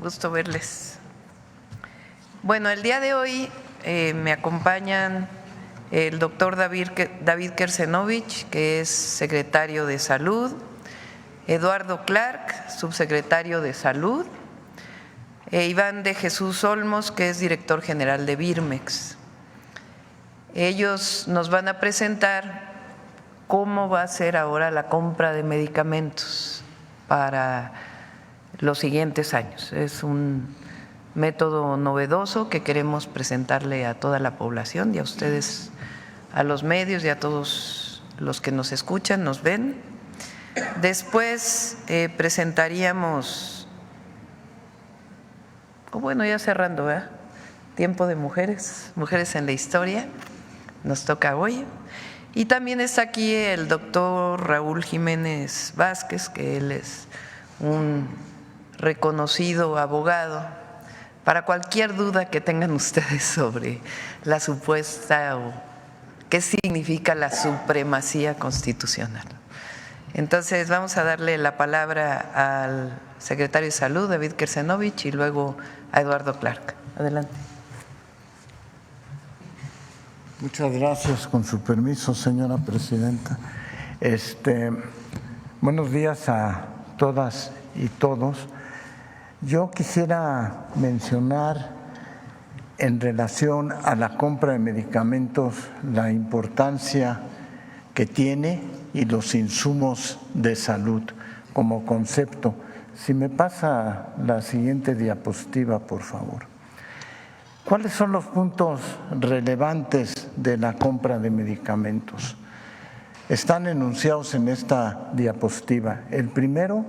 gusto verles. Bueno, el día de hoy me acompañan el doctor David Kersenovich, que es secretario de Salud, Eduardo Clark, subsecretario de Salud, e Iván de Jesús Olmos, que es director general de Birmex. Ellos nos van a presentar cómo va a ser ahora la compra de medicamentos para los siguientes años. Es un método novedoso que queremos presentarle a toda la población y a ustedes, a los medios y a todos los que nos escuchan, nos ven. Después presentaríamos, ya cerrando, ¿verdad? Tiempo de mujeres en la historia, nos toca hoy. Y también está aquí el doctor Raúl Jiménez Vázquez, que él es un reconocido abogado. Para cualquier duda que tengan ustedes sobre la supuesta o qué significa la supremacía constitucional. Entonces vamos a darle la palabra al secretario de Salud, David Kersenovich, y luego a Eduardo Clark. Adelante. Muchas gracias, con su permiso, señora presidenta. Buenos días a todas y todos. Yo quisiera mencionar en relación a la compra de medicamentos la importancia que tiene y los insumos de salud como concepto. Si me pasa la siguiente diapositiva, por favor. ¿Cuáles son los puntos relevantes de la compra de medicamentos? Están enunciados en esta diapositiva. El primero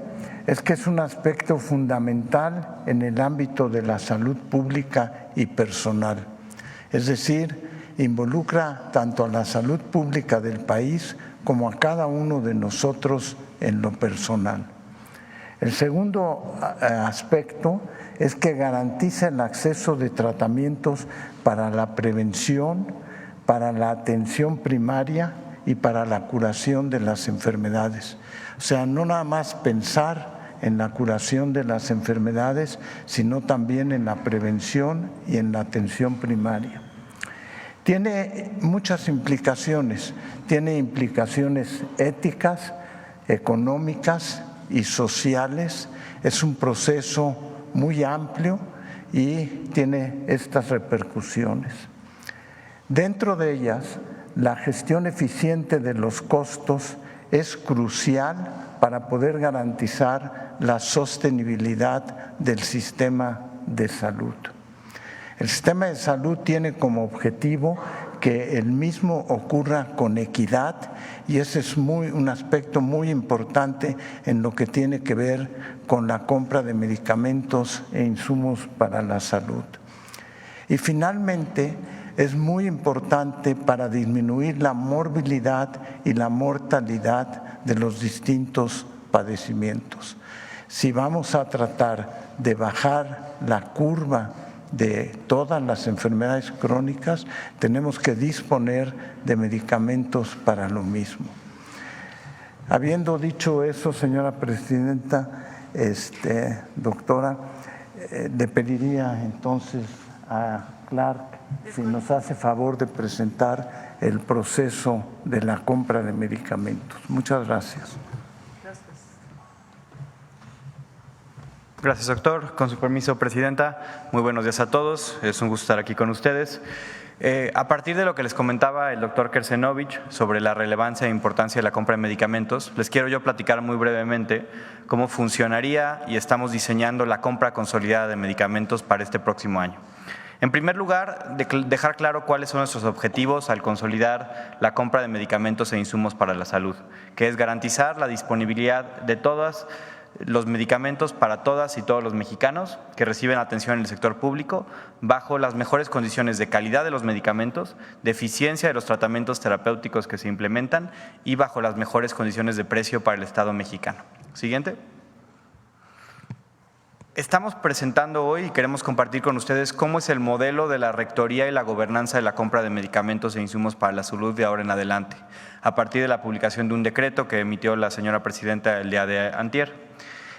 es que es un aspecto fundamental en el ámbito de la salud pública y personal. Es decir, involucra tanto a la salud pública del país como a cada uno de nosotros en lo personal. El segundo aspecto es que garantiza el acceso de tratamientos para la prevención, para la atención primaria y para la curación de las enfermedades. O sea, no nada más pensar en la curación de las enfermedades, sino también en la prevención y en la atención primaria. Tiene muchas implicaciones, tiene implicaciones éticas, económicas y sociales. Es un proceso muy amplio y tiene estas repercusiones. Dentro de ellas, la gestión eficiente de los costos es crucial para poder garantizar la sostenibilidad del sistema de salud. El sistema de salud tiene como objetivo que el mismo ocurra con equidad y ese es un aspecto muy importante en lo que tiene que ver con la compra de medicamentos e insumos para la salud. Y finalmente, es muy importante para disminuir la morbilidad y la mortalidad de los distintos padecimientos. Si vamos a tratar de bajar la curva de todas las enfermedades crónicas, tenemos que disponer de medicamentos para lo mismo. Habiendo dicho eso, señora presidenta, doctora, le pediría entonces a Clark si nos hace favor de presentar el proceso de la compra de medicamentos. Muchas gracias. Gracias, doctor. Con su permiso, presidenta, muy buenos días a todos. Es un gusto estar aquí con ustedes. A partir de lo que les comentaba el doctor Kersenovich sobre la relevancia e importancia de la compra de medicamentos, les quiero yo platicar muy brevemente cómo funcionaría y estamos diseñando la compra consolidada de medicamentos para este próximo año. En primer lugar, dejar claro cuáles son nuestros objetivos al consolidar la compra de medicamentos e insumos para la salud, que es garantizar la disponibilidad de todos los medicamentos para todas y todos los mexicanos que reciben atención en el sector público bajo las mejores condiciones de calidad de los medicamentos, de eficiencia de los tratamientos terapéuticos que se implementan y bajo las mejores condiciones de precio para el Estado mexicano. Siguiente. Estamos presentando hoy y queremos compartir con ustedes cómo es el modelo de la rectoría y la gobernanza de la compra de medicamentos e insumos para la salud de ahora en adelante, a partir de la publicación de un decreto que emitió la señora presidenta el día de antier.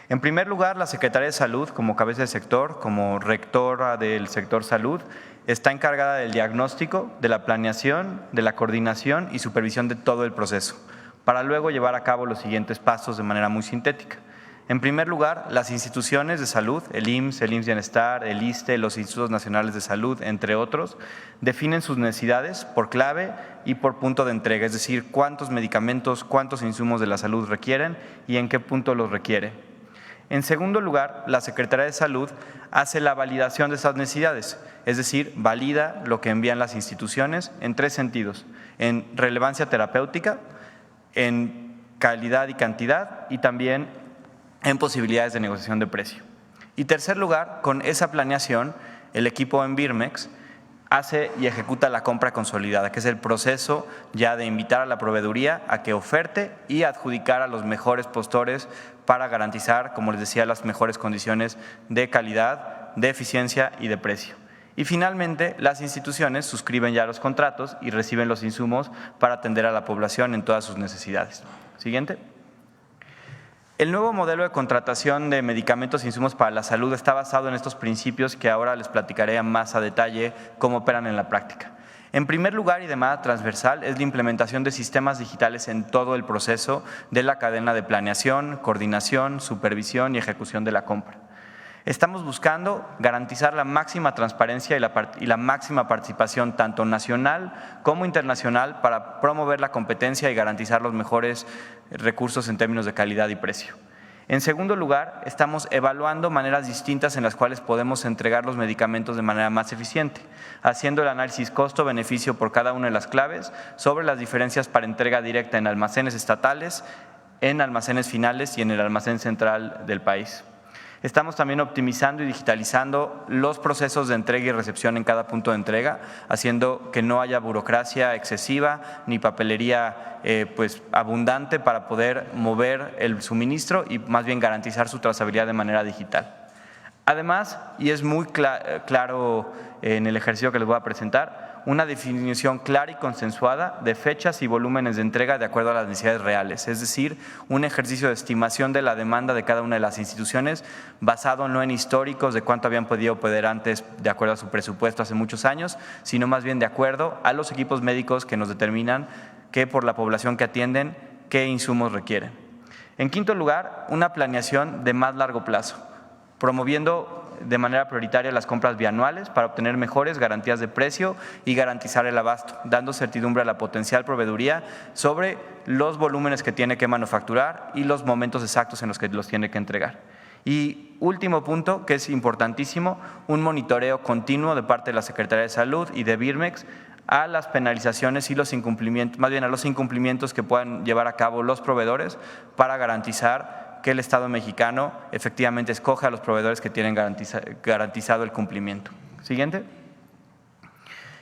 En primer lugar, la Secretaría de Salud, como cabeza de sector, como rectora del sector salud, está encargada del diagnóstico, de la planeación, de la coordinación y supervisión de todo el proceso, para luego llevar a cabo los siguientes pasos de manera muy sintética. En primer lugar, las instituciones de salud, el IMSS Bienestar, el ISSSTE, los Institutos Nacionales de Salud, entre otros, definen sus necesidades por clave y por punto de entrega, es decir, cuántos medicamentos, cuántos insumos de la salud requieren y en qué punto los requiere. En segundo lugar, la Secretaría de Salud hace la validación de esas necesidades, es decir, valida lo que envían las instituciones en 3 sentidos: en relevancia terapéutica, en calidad y cantidad y también en posibilidades de negociación de precio. Y tercer lugar, con esa planeación, el equipo en Birmex hace y ejecuta la compra consolidada, que es el proceso ya de invitar a la proveeduría a que oferte y adjudicar a los mejores postores para garantizar, como les decía, las mejores condiciones de calidad, de eficiencia y de precio. Y finalmente, las instituciones suscriben ya los contratos y reciben los insumos para atender a la población en todas sus necesidades. Siguiente. El nuevo modelo de contratación de medicamentos e insumos para la salud está basado en estos principios que ahora les platicaré más a detalle cómo operan en la práctica. En primer lugar y de manera transversal es la implementación de sistemas digitales en todo el proceso de la cadena de planeación, coordinación, supervisión y ejecución de la compra. Estamos buscando garantizar la máxima transparencia y la máxima participación tanto nacional como internacional para promover la competencia y garantizar los mejores recursos en términos de calidad y precio. En segundo lugar, estamos evaluando maneras distintas en las cuales podemos entregar los medicamentos de manera más eficiente, haciendo el análisis costo-beneficio por cada una de las claves sobre las diferencias para entrega directa en almacenes estatales, en almacenes finales y en el almacén central del país. Estamos también optimizando y digitalizando los procesos de entrega y recepción en cada punto de entrega, haciendo que no haya burocracia excesiva ni papelería abundante para poder mover el suministro y más bien garantizar su trazabilidad de manera digital. Además, y es muy claro en el ejercicio que les voy a presentar, una definición clara y consensuada de fechas y volúmenes de entrega de acuerdo a las necesidades reales, es decir, un ejercicio de estimación de la demanda de cada una de las instituciones basado no en históricos de cuánto habían podido poder antes de acuerdo a su presupuesto hace muchos años, sino más bien de acuerdo a los equipos médicos que nos determinan que por la población que atienden, qué insumos requieren. En quinto lugar, una planeación de más largo plazo, promoviendo de manera prioritaria las compras bianuales para obtener mejores garantías de precio y garantizar el abasto, dando certidumbre a la potencial proveeduría sobre los volúmenes que tiene que manufacturar y los momentos exactos en los que los tiene que entregar. Y último punto, que es importantísimo, un monitoreo continuo de parte de la Secretaría de Salud y de Birmex a las penalizaciones y los incumplimientos, más bien a los incumplimientos que puedan llevar a cabo los proveedores para garantizar que el Estado mexicano efectivamente escoja a los proveedores que tienen garantizado el cumplimiento. Siguiente.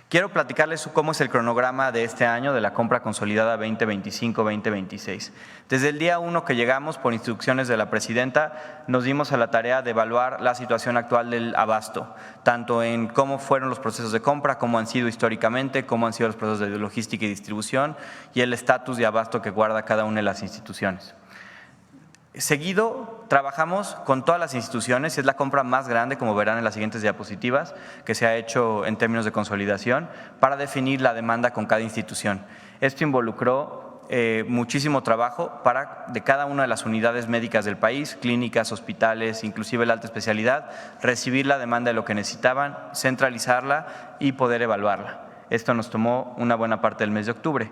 Quiero platicarles cómo es el cronograma de este año de la compra consolidada 2025-2026. Desde el día 1 que llegamos, por instrucciones de la presidenta, nos dimos a la tarea de evaluar la situación actual del abasto, tanto en cómo fueron los procesos de compra, cómo han sido históricamente, cómo han sido los procesos de logística y distribución y el estatus de abasto que guarda cada una de las instituciones. Seguido, trabajamos con todas las instituciones, es la compra más grande, como verán en las siguientes diapositivas, que se ha hecho en términos de consolidación, para definir la demanda con cada institución. Esto involucró muchísimo trabajo de cada una de las unidades médicas del país, clínicas, hospitales, inclusive la alta especialidad, recibir la demanda de lo que necesitaban, centralizarla y poder evaluarla. Esto nos tomó una buena parte del mes de octubre.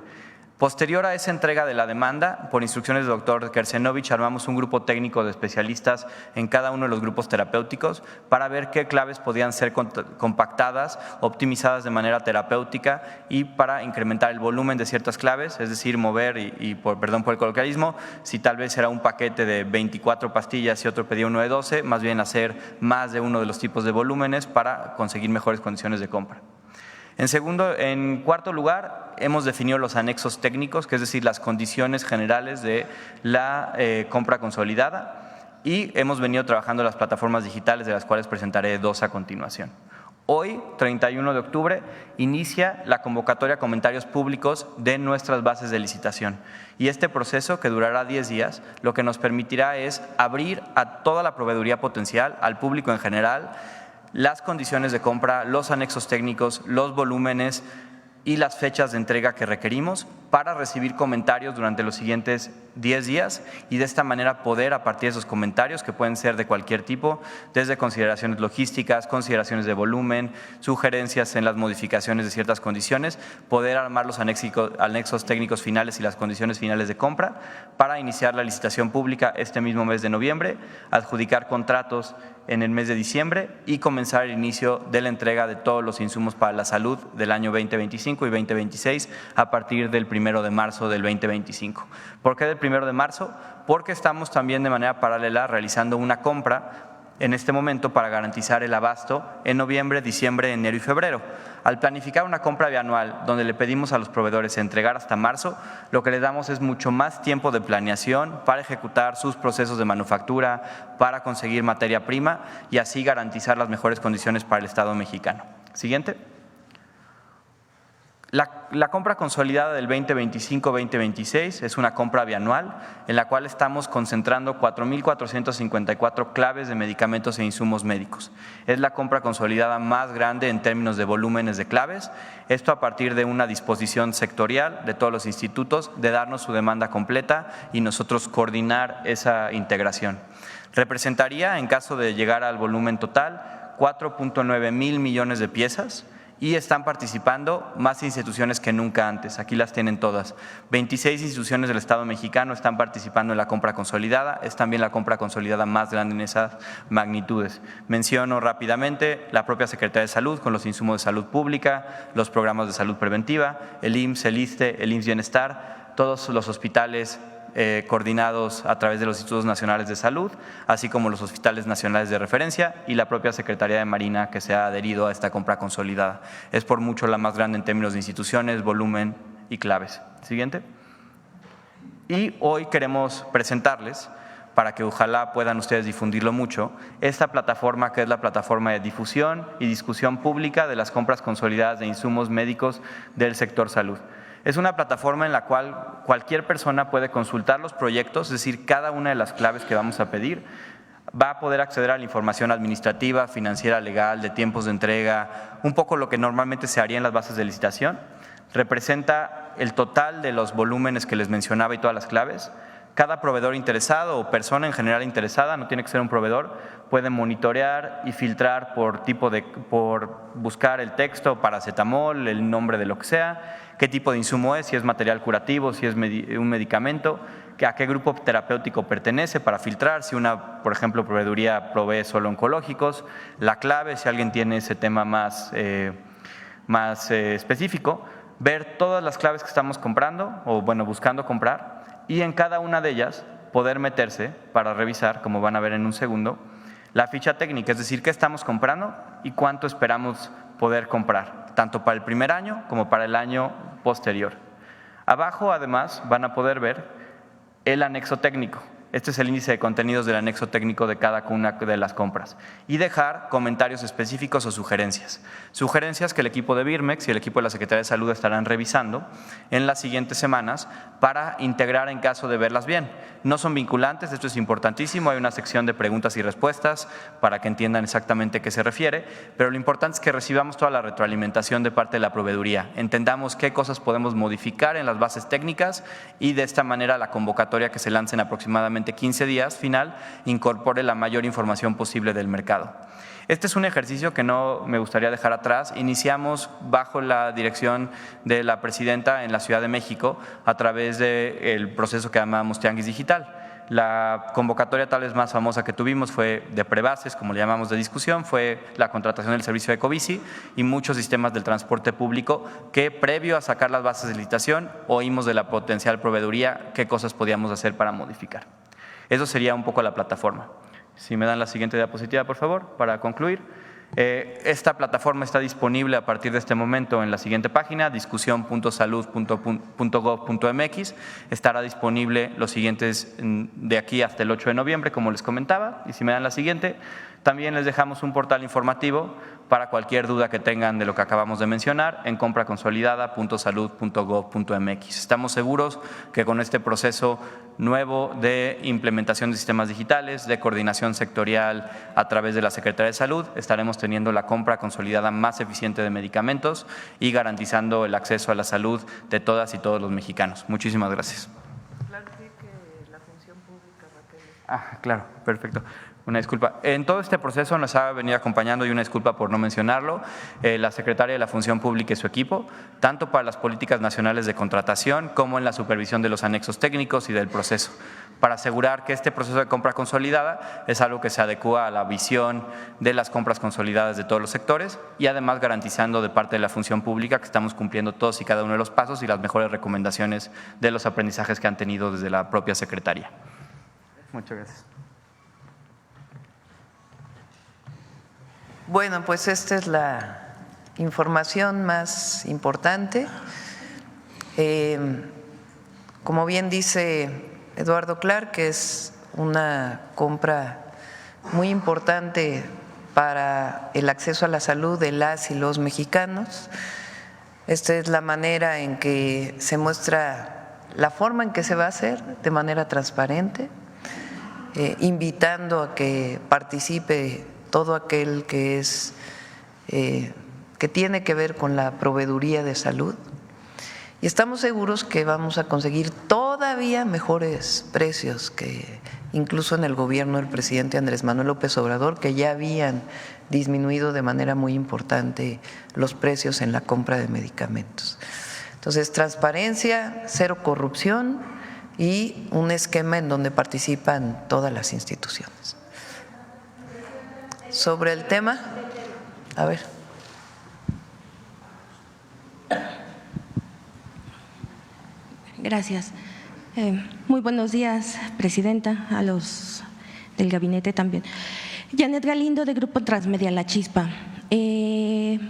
Posterior a esa entrega de la demanda, por instrucciones del doctor Kersenovich, armamos un grupo técnico de especialistas en cada uno de los grupos terapéuticos para ver qué claves podían ser compactadas, optimizadas de manera terapéutica y para incrementar el volumen de ciertas claves, es decir, mover perdón por el coloquialismo, si tal vez era un paquete de 24 pastillas y otro pedía uno de 12, más bien hacer más de uno de los tipos de volúmenes para conseguir mejores condiciones de compra. En cuarto lugar, hemos definido los anexos técnicos, que es decir, las condiciones generales de la compra consolidada y hemos venido trabajando las plataformas digitales de las cuales presentaré 2 a continuación. Hoy, 31 de octubre, inicia la convocatoria a comentarios públicos de nuestras bases de licitación. Y este proceso, que durará 10 días, lo que nos permitirá es abrir a toda la proveeduría potencial, al público en general, las condiciones de compra, los anexos técnicos, los volúmenes y las fechas de entrega que requerimos para recibir comentarios durante los siguientes 10 días y de esta manera poder, a partir de esos comentarios, que pueden ser de cualquier tipo, desde consideraciones logísticas, consideraciones de volumen, sugerencias en las modificaciones de ciertas condiciones, poder armar los anexos técnicos finales y las condiciones finales de compra para iniciar la licitación pública este mismo mes de noviembre, adjudicar contratos en el mes de diciembre y comenzar el inicio de la entrega de todos los insumos para la salud del año 2025 y 2026 a partir del 1 de marzo del 2025. ¿Por qué del 1 de marzo? Porque estamos también de manera paralela realizando una compra en este momento para garantizar el abasto en noviembre, diciembre, enero y febrero. Al planificar una compra bianual donde le pedimos a los proveedores entregar hasta marzo, lo que les damos es mucho más tiempo de planeación para ejecutar sus procesos de manufactura, para conseguir materia prima y así garantizar las mejores condiciones para el Estado mexicano. Siguiente. La compra consolidada del 2025-2026 es una compra bianual en la cual estamos concentrando 4,454 claves de medicamentos e insumos médicos. Es la compra consolidada más grande en términos de volúmenes de claves, esto a partir de una disposición sectorial de todos los institutos de darnos su demanda completa y nosotros coordinar esa integración. Representaría, en caso de llegar al volumen total, 4.9 mil millones de piezas. Y están participando más instituciones que nunca antes, aquí las tienen todas. 26 instituciones del Estado mexicano están participando en la compra consolidada, es también la compra consolidada más grande en esas magnitudes. Menciono rápidamente la propia Secretaría de Salud con los insumos de salud pública, los programas de salud preventiva, el IMSS, el ISSSTE, el IMSS Bienestar, todos los hospitales coordinados a través de los Institutos Nacionales de Salud, así como los hospitales nacionales de referencia y la propia Secretaría de Marina que se ha adherido a esta compra consolidada. Es por mucho la más grande en términos de instituciones, volumen y claves. Siguiente. Y hoy queremos presentarles, para que ojalá puedan ustedes difundirlo mucho, esta plataforma que es la plataforma de difusión y discusión pública de las compras consolidadas de insumos médicos del sector salud. Es una plataforma en la cual cualquier persona puede consultar los proyectos, es decir, cada una de las claves que vamos a pedir, va a poder acceder a la información administrativa, financiera, legal, de tiempos de entrega, un poco lo que normalmente se haría en las bases de licitación. Representa el total de los volúmenes que les mencionaba y todas las claves. Cada proveedor interesado o persona en general interesada, no tiene que ser un proveedor, puede monitorear y filtrar por buscar el texto, paracetamol, el nombre de lo que sea, qué tipo de insumo es, si es material curativo, si es un medicamento, a qué grupo terapéutico pertenece para filtrar, si una, por ejemplo, proveeduría provee solo oncológicos, la clave, si alguien tiene ese tema más específico, ver todas las claves que estamos comprando o bueno, buscando comprar y en cada una de ellas poder meterse para revisar, como van a ver en un segundo, la ficha técnica, es decir, qué estamos comprando y cuánto esperamos poder comprar, tanto para el primer año como para el año posterior. Abajo, además, van a poder ver el anexo técnico. Este es el índice de contenidos del anexo técnico de cada una de las compras y dejar comentarios específicos o sugerencias. Sugerencias que el equipo de Birmex y el equipo de la Secretaría de Salud estarán revisando en las siguientes semanas para integrar en caso de verlas bien. No son vinculantes, esto es importantísimo, hay una sección de preguntas y respuestas para que entiendan exactamente a qué se refiere, pero lo importante es que recibamos toda la retroalimentación de parte de la proveeduría, entendamos qué cosas podemos modificar en las bases técnicas y de esta manera la convocatoria que se lance en aproximadamente 15 días final incorpore la mayor información posible del mercado. Este es un ejercicio que no me gustaría dejar atrás. Iniciamos bajo la dirección de la presidenta en la Ciudad de México a través del proceso que llamamos Tianguis Digital. La convocatoria tal vez más famosa que tuvimos fue de prebases, como le llamamos de discusión, fue la contratación del servicio de Ecobici y muchos sistemas del transporte público que previo a sacar las bases de licitación oímos de la potencial proveeduría qué cosas podíamos hacer para modificar. Eso sería un poco la plataforma. Si me dan la siguiente diapositiva, por favor, para concluir. Esta plataforma está disponible a partir de este momento en la siguiente página, discusión.salud.gov.mx. Estará disponible los siguientes de aquí hasta el 8 de noviembre, como les comentaba. Y si me dan la siguiente, También les dejamos un portal informativo para cualquier duda que tengan de lo que acabamos de mencionar en compraconsolidada.salud.gov.mx. Estamos seguros que con este proceso nuevo de implementación de sistemas digitales, de coordinación sectorial a través de la Secretaría de Salud, estaremos teniendo la compra consolidada más eficiente de medicamentos y garantizando el acceso a la salud de todas y todos los mexicanos. Muchísimas gracias. Claro, perfecto. Una disculpa. En todo este proceso nos ha venido acompañando, y una disculpa por no mencionarlo, la Secretaria de la Función Pública y su equipo, tanto para las políticas nacionales de contratación como en la supervisión de los anexos técnicos y del proceso, para asegurar que este proceso de compra consolidada es algo que se adecúa a la visión de las compras consolidadas de todos los sectores y además garantizando de parte de la Función Pública que estamos cumpliendo todos y cada uno de los pasos y las mejores recomendaciones de los aprendizajes que han tenido desde la propia Secretaría. Muchas gracias. Bueno, pues esta es la información más importante. Como bien dice Eduardo Clark, que es una compra muy importante para el acceso a la salud de las y los mexicanos. Esta es la manera en que se muestra la forma en que se va a hacer de manera transparente, invitando a que participe todo aquel que tiene que ver con la proveeduría de salud, y estamos seguros que vamos a conseguir todavía mejores precios que incluso en el gobierno del presidente Andrés Manuel López Obrador, que ya habían disminuido de manera muy importante los precios en la compra de medicamentos. Entonces, transparencia, cero corrupción y un esquema en donde participan todas las instituciones. Sobre el tema, a ver. Gracias. Muy buenos días, Presidenta, a los del gabinete también. Janet Galindo, de Grupo Transmedia La Chispa.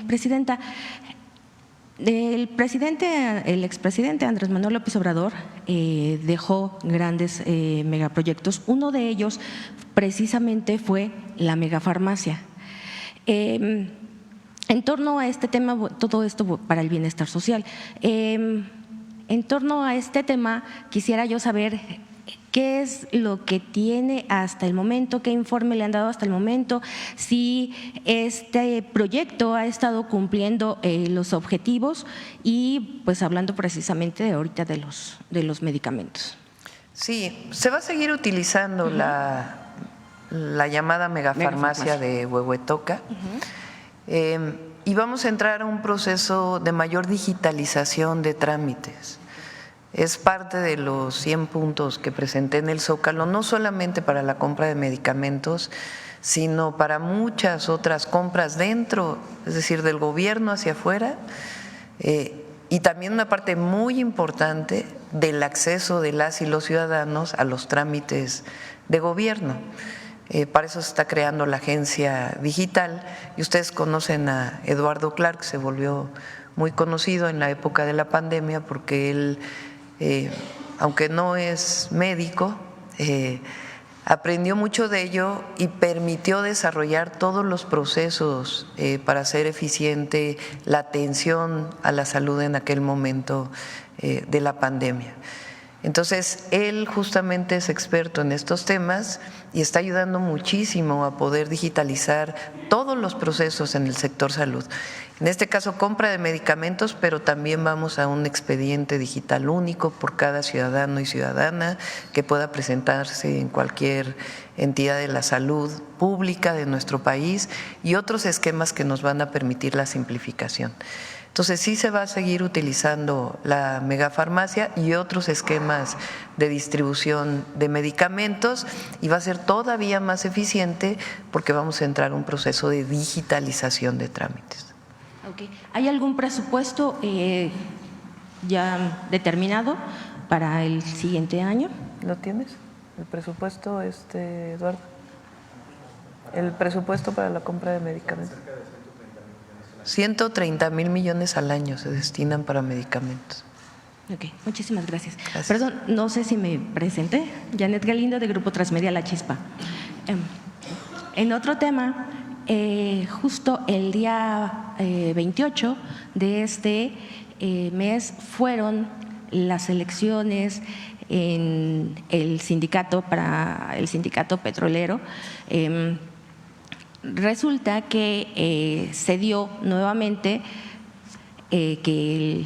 Presidenta, el expresidente Andrés Manuel López Obrador dejó grandes megaproyectos. Uno de ellos precisamente fue la megafarmacia. En torno a este tema, todo esto para el bienestar social. En torno a este tema, quisiera yo saber qué es lo que tiene hasta el momento, qué informe le han dado hasta el momento, si este proyecto ha estado cumpliendo los objetivos y pues hablando precisamente de ahorita de los medicamentos. Sí, se va a seguir utilizando la llamada megafarmacia de Huehuetoca. Y vamos a entrar a un proceso de mayor digitalización de trámites. Es parte de los 100 puntos que presenté en el Zócalo, no solamente para la compra de medicamentos, sino para muchas otras compras dentro, es decir, del gobierno hacia afuera, y también una parte muy importante del acceso de las y los ciudadanos a los trámites de gobierno. Para eso se está creando la agencia digital, y ustedes conocen a Eduardo Clark, que se volvió muy conocido en la época de la pandemia porque él, aunque no es médico, aprendió mucho de ello y permitió desarrollar todos los procesos para hacer eficiente la atención a la salud en aquel momento de la pandemia. Entonces, él justamente es experto en estos temas y está ayudando muchísimo a poder digitalizar todos los procesos en el sector salud. En este caso, compra de medicamentos, pero también vamos a un expediente digital único por cada ciudadano y ciudadana que pueda presentarse en cualquier entidad de la salud pública de nuestro país y otros esquemas que nos van a permitir la simplificación. Entonces, sí se va a seguir utilizando la megafarmacia y otros esquemas de distribución de medicamentos y va a ser todavía más eficiente porque vamos a entrar a un proceso de digitalización de trámites. Okay. ¿Hay algún presupuesto ya determinado para el siguiente año? ¿Lo tienes? ¿El presupuesto, Eduardo? ¿El presupuesto para la compra de medicamentos? 130,000 millones al año se destinan para medicamentos. Ok, muchísimas gracias. Gracias. Perdón, no sé si me presenté. Janet Galindo, de Grupo Transmedia La Chispa. en otro tema, justo el día 28 de este mes fueron las elecciones en el sindicato petrolero. Resulta que se dio nuevamente que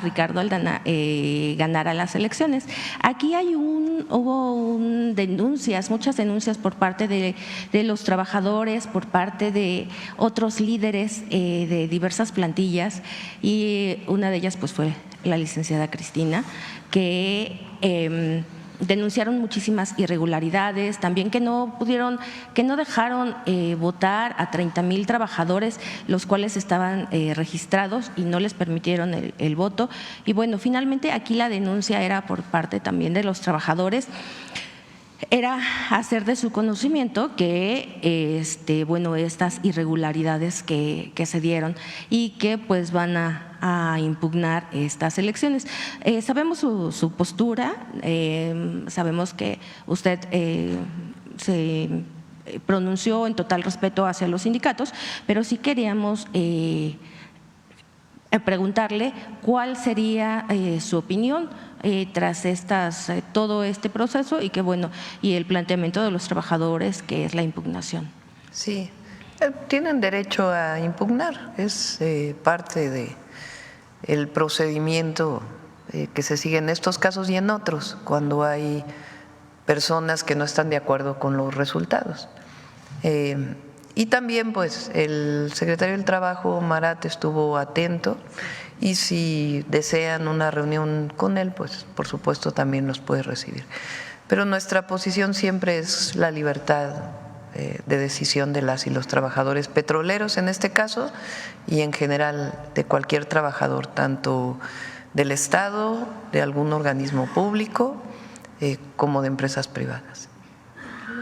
Ricardo Aldana ganara las elecciones. Aquí hubo muchas denuncias por parte de los trabajadores, por parte de otros líderes de diversas plantillas, y una de ellas pues fue la licenciada Cristina, que denunciaron muchísimas irregularidades, también que no dejaron votar a 30,000 trabajadores, los cuales estaban registrados, y no les permitieron el voto. Y bueno, finalmente aquí la denuncia era por parte también de los trabajadores, era hacer de su conocimiento que estas irregularidades que se dieron y que pues van a impugnar estas elecciones. Sabemos su postura, sabemos que usted se pronunció en total respeto hacia los sindicatos, pero sí queríamos preguntarle cuál sería su opinión tras todo este proceso y el planteamiento de los trabajadores, que es la impugnación. Sí, tienen derecho a impugnar, es parte del procedimiento que se sigue en estos casos y en otros, cuando hay personas que no están de acuerdo con los resultados. Y también pues el secretario del Trabajo, Marat, estuvo atento, y si desean una reunión con él, pues por supuesto también los puede recibir. Pero nuestra posición siempre es la libertad de decisión de las y los trabajadores petroleros en este caso, y en general de cualquier trabajador, tanto del Estado, de algún organismo público, como de empresas privadas.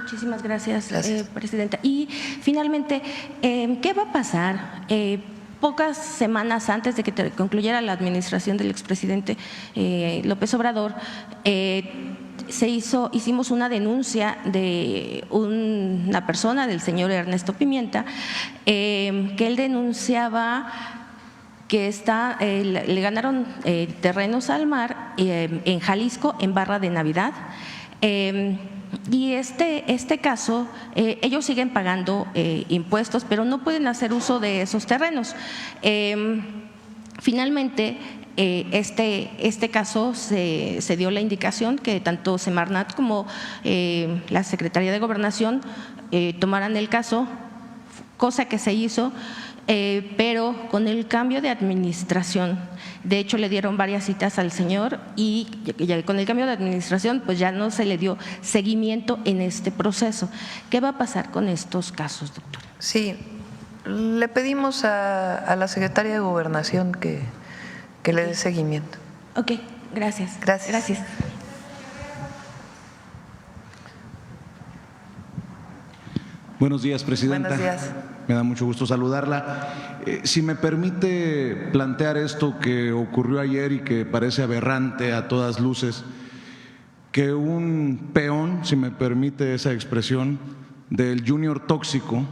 Muchísimas gracias. Presidenta. Y finalmente, ¿qué va a pasar? Pocas semanas antes de que concluyera la administración del expresidente López Obrador, hicimos una denuncia de una persona, del señor Ernesto Pimienta, que él denunciaba que le ganaron terrenos al mar en Jalisco, en Barra de Navidad. Y este caso, ellos siguen pagando impuestos, pero no pueden hacer uso de esos terrenos. Finalmente, este caso se dio la indicación que tanto Semarnat como la Secretaría de Gobernación tomaran el caso, cosa que se hizo, pero con el cambio de administración. De hecho, le dieron varias citas al señor, y con el cambio de administración pues ya no se le dio seguimiento en este proceso. ¿Qué va a pasar con estos casos, doctora? Sí, le pedimos a la Secretaría de Gobernación que le dé seguimiento. Ok, gracias. Gracias. Buenos días, Presidenta. Buenos días. Me da mucho gusto saludarla. Si me permite plantear esto que ocurrió ayer y que parece aberrante a todas luces, que un peón, si me permite esa expresión, del Junior Tóxico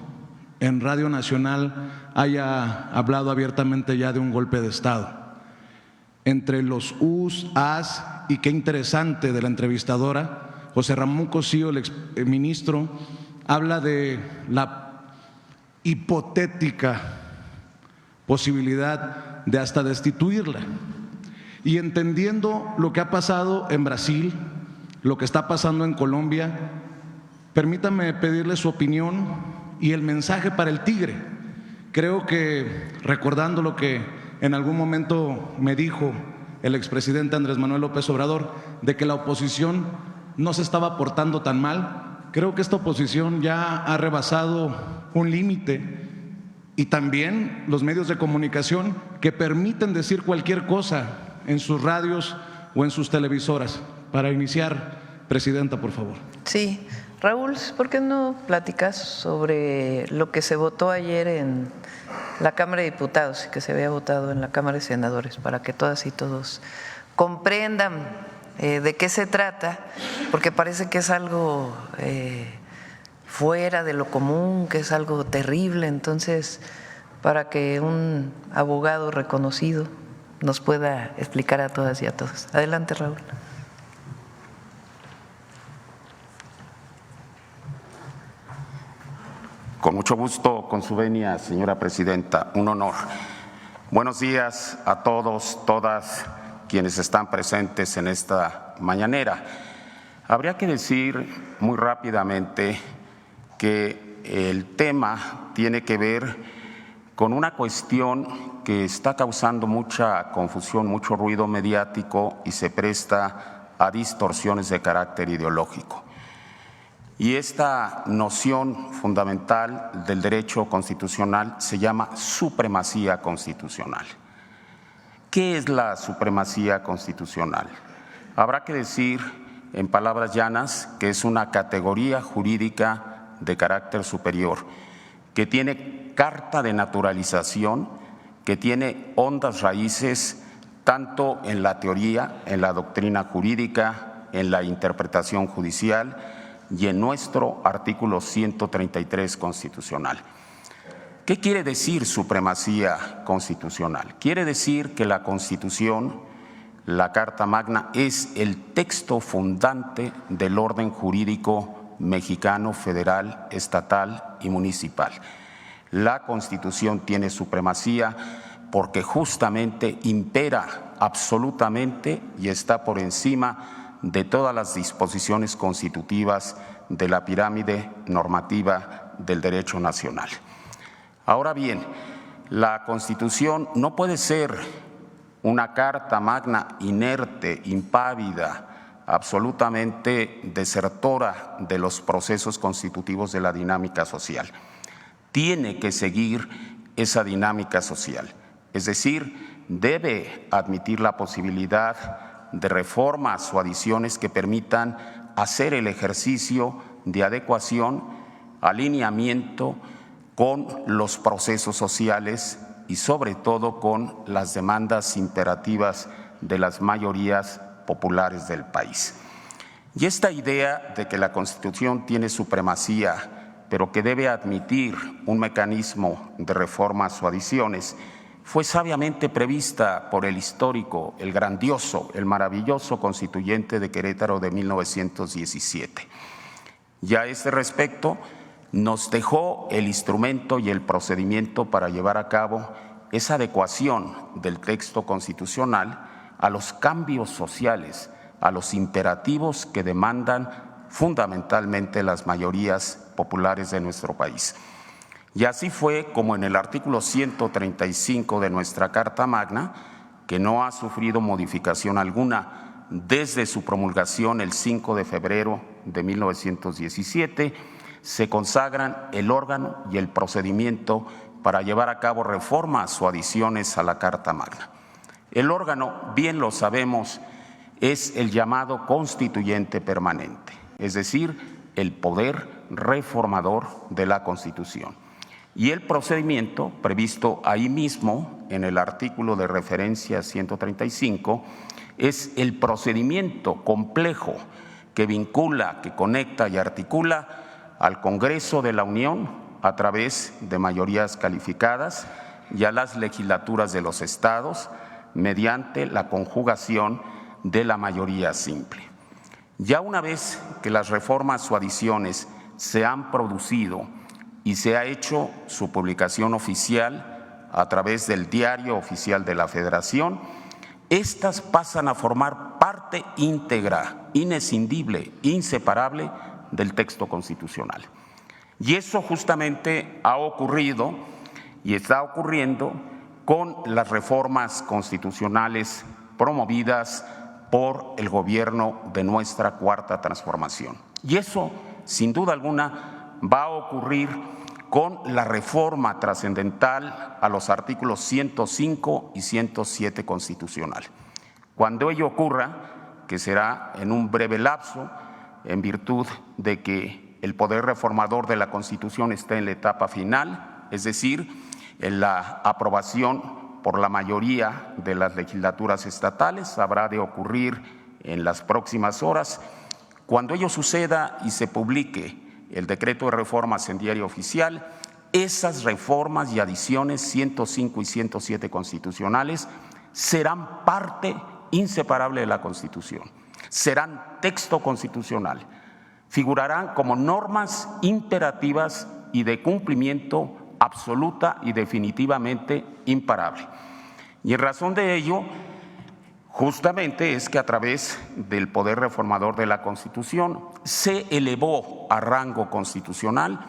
en Radio Nacional haya hablado abiertamente ya de un golpe de Estado. Entre los us, as y qué interesante de la entrevistadora, José Ramón Cosío, el exministro, habla de la hipotética posibilidad de hasta destituirla. Y entendiendo lo que ha pasado en Brasil, lo que está pasando en Colombia, permítame pedirle su opinión y el mensaje para el Tigre. Creo que, recordando lo que en algún momento me dijo el expresidente Andrés Manuel López Obrador, de que la oposición no se estaba portando tan mal, creo que esta oposición ya ha rebasado un límite, y también los medios de comunicación que permiten decir cualquier cosa en sus radios o en sus televisoras. Para iniciar, Presidenta, por favor. Sí, Raúl, ¿por qué no platicas sobre lo que se votó ayer en la Cámara de Diputados y que se había votado en la Cámara de Senadores, para que todas y todos comprendan de qué se trata, porque parece que es algo fuera de lo común, que es algo terrible. Entonces, para que un abogado reconocido nos pueda explicar a todas y a todos. Adelante, Raúl. Con mucho gusto, con su venia, señora presidenta, un honor. Buenos días a todos, todas quienes están presentes en esta mañanera. Habría que decir muy rápidamente que el tema tiene que ver con una cuestión que está causando mucha confusión, mucho ruido mediático y se presta a distorsiones de carácter ideológico. Y esta noción fundamental del derecho constitucional se llama supremacía constitucional. ¿Qué es la supremacía constitucional? Habrá que decir, en palabras llanas, que es una categoría jurídica de carácter superior, que tiene carta de naturalización, que tiene hondas raíces tanto en la teoría, en la doctrina jurídica, en la interpretación judicial y en nuestro artículo 133 constitucional. ¿Qué quiere decir supremacía constitucional? Quiere decir que la Constitución, la Carta Magna, es el texto fundante del orden jurídico mexicano, federal, estatal y municipal. La Constitución tiene supremacía porque justamente impera absolutamente y está por encima de todas las disposiciones constitutivas de la pirámide normativa del derecho nacional. Ahora bien, la Constitución no puede ser una carta magna inerte, impávida, absolutamente desertora de los procesos constitutivos de la dinámica social. Tiene que seguir esa dinámica social, es decir, debe admitir la posibilidad de reformas o adiciones que permitan hacer el ejercicio de adecuación, alineamiento con los procesos sociales y sobre todo con las demandas imperativas de las mayorías populares del país. Y esta idea de que la Constitución tiene supremacía, pero que debe admitir un mecanismo de reformas o adiciones, fue sabiamente prevista por el histórico, el grandioso, el maravilloso constituyente de Querétaro de 1917. Y a este respecto nos dejó el instrumento y el procedimiento para llevar a cabo esa adecuación del texto constitucional a los cambios sociales, a los imperativos que demandan fundamentalmente las mayorías populares de nuestro país. Y así fue como en el artículo 135 de nuestra Carta Magna, que no ha sufrido modificación alguna desde su promulgación el 5 de febrero de 1917, se consagran el órgano y el procedimiento para llevar a cabo reformas o adiciones a la Carta Magna. El órgano, bien lo sabemos, es el llamado constituyente permanente, es decir, el poder reformador de la Constitución. Y el procedimiento previsto ahí mismo en el artículo de referencia 135 es el procedimiento complejo que vincula, que conecta y articula al Congreso de la Unión a través de mayorías calificadas y a las legislaturas de los estados mediante la conjugación de la mayoría simple. Ya una vez que las reformas o adiciones se han producido y se ha hecho su publicación oficial a través del Diario Oficial de la Federación, estas pasan a formar parte íntegra, inescindible, inseparable del texto constitucional. Y eso justamente ha ocurrido y está ocurriendo con las reformas constitucionales promovidas por el gobierno de nuestra Cuarta Transformación. Y eso, sin duda alguna, va a ocurrir con la reforma trascendental a los artículos 105 y 107 constitucional. Cuando ello ocurra, que será en un breve lapso, en virtud de que el poder reformador de la Constitución está en la etapa final, es decir, en la aprobación por la mayoría de las legislaturas estatales, habrá de ocurrir en las próximas horas. Cuando ello suceda y se publique el decreto de reformas en Diario Oficial, esas reformas y adiciones 105 y 107 constitucionales serán parte inseparable de la Constitución, serán texto constitucional, figurarán como normas imperativas y de cumplimiento absoluta y definitivamente imparable. Y en razón de ello, justamente es que a través del poder reformador de la Constitución se elevó a rango constitucional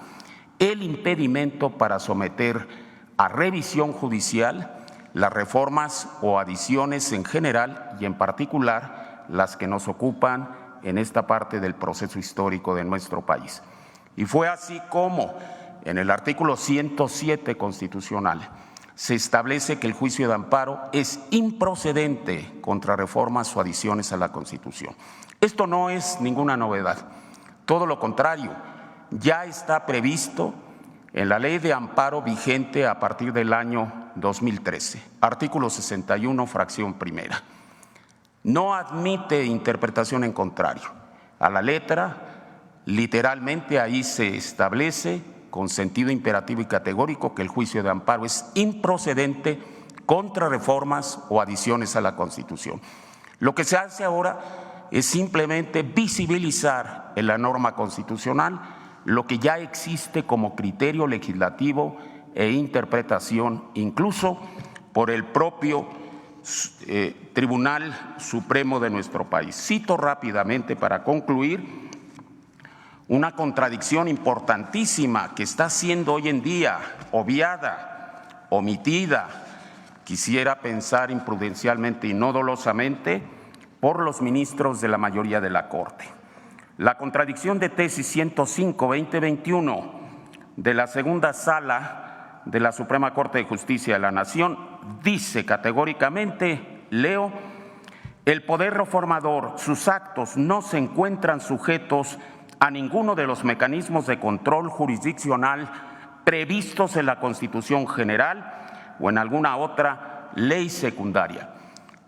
el impedimento para someter a revisión judicial las reformas o adiciones en general y en particular las que nos ocupan en esta parte del proceso histórico de nuestro país. Y fue así como en el artículo 107 constitucional se establece que el juicio de amparo es improcedente contra reformas o adiciones a la Constitución. Esto no es ninguna novedad, todo lo contrario, ya está previsto en la Ley de Amparo vigente a partir del año 2013, artículo 61, fracción primera. No admite interpretación en contrario. A la letra, literalmente ahí se establece con sentido imperativo y categórico que el juicio de amparo es improcedente contra reformas o adiciones a la Constitución. Lo que se hace ahora es simplemente visibilizar en la norma constitucional lo que ya existe como criterio legislativo e interpretación, incluso por el propio Tribunal Supremo de nuestro país. Cito rápidamente para concluir una contradicción importantísima que está siendo hoy en día obviada, omitida, quisiera pensar imprudencialmente y no dolosamente, por los ministros de la mayoría de la Corte. La contradicción de tesis 105-2021 de la segunda sala de la Suprema Corte de Justicia de la Nación dice categóricamente, leo, el poder reformador, sus actos no se encuentran sujetos a ninguno de los mecanismos de control jurisdiccional previstos en la Constitución General o en alguna otra ley secundaria.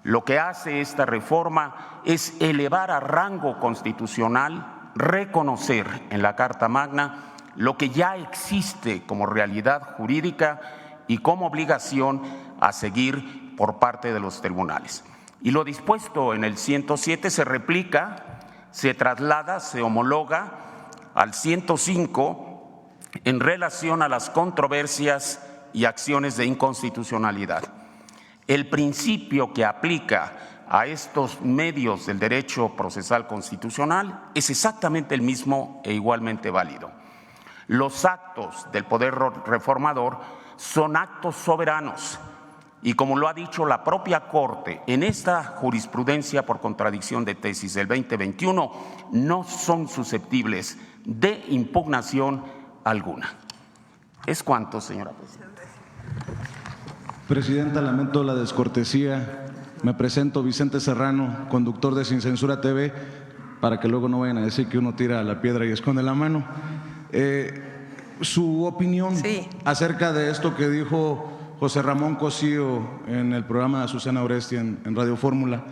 Lo que hace esta reforma es elevar a rango constitucional, reconocer en la Carta Magna lo que ya existe como realidad jurídica y como obligación a seguir por parte de los tribunales. Y lo dispuesto en el 107 se replica, se traslada, se homologa al 105 en relación a las controversias y acciones de inconstitucionalidad. El principio que aplica a estos medios del derecho procesal constitucional es exactamente el mismo e igualmente válido. Los actos del poder reformador son actos soberanos y, como lo ha dicho la propia Corte en esta jurisprudencia por contradicción de tesis del 2021, no son susceptibles de impugnación alguna. Es cuanto, señora presidenta. Presidenta, lamento la descortesía. Me presento Vicente Serrano, conductor de Sin Censura TV, para que luego no vayan a decir que uno tira la piedra y esconde la mano. Su opinión acerca de esto que dijo José Ramón Cosío en el programa de Azucena Oresti en Radio Fórmula,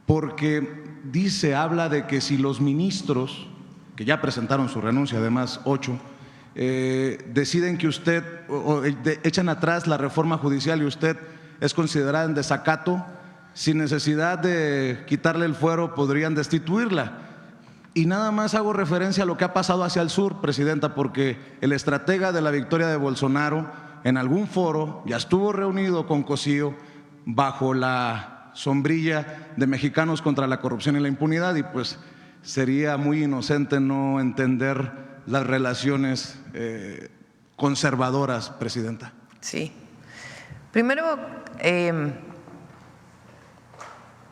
porque habla de que si los ministros, que ya presentaron su renuncia, además 8, deciden que usted, echan atrás la reforma judicial y usted es considerada en desacato, sin necesidad de quitarle el fuero podrían destituirla. Y nada más hago referencia a lo que ha pasado hacia el sur, Presidenta, porque el estratega de la victoria de Bolsonaro en algún foro ya estuvo reunido con Cosío bajo la sombrilla de Mexicanos contra la Corrupción y la Impunidad, y pues sería muy inocente no entender las relaciones conservadoras, Presidenta. Sí. Primero,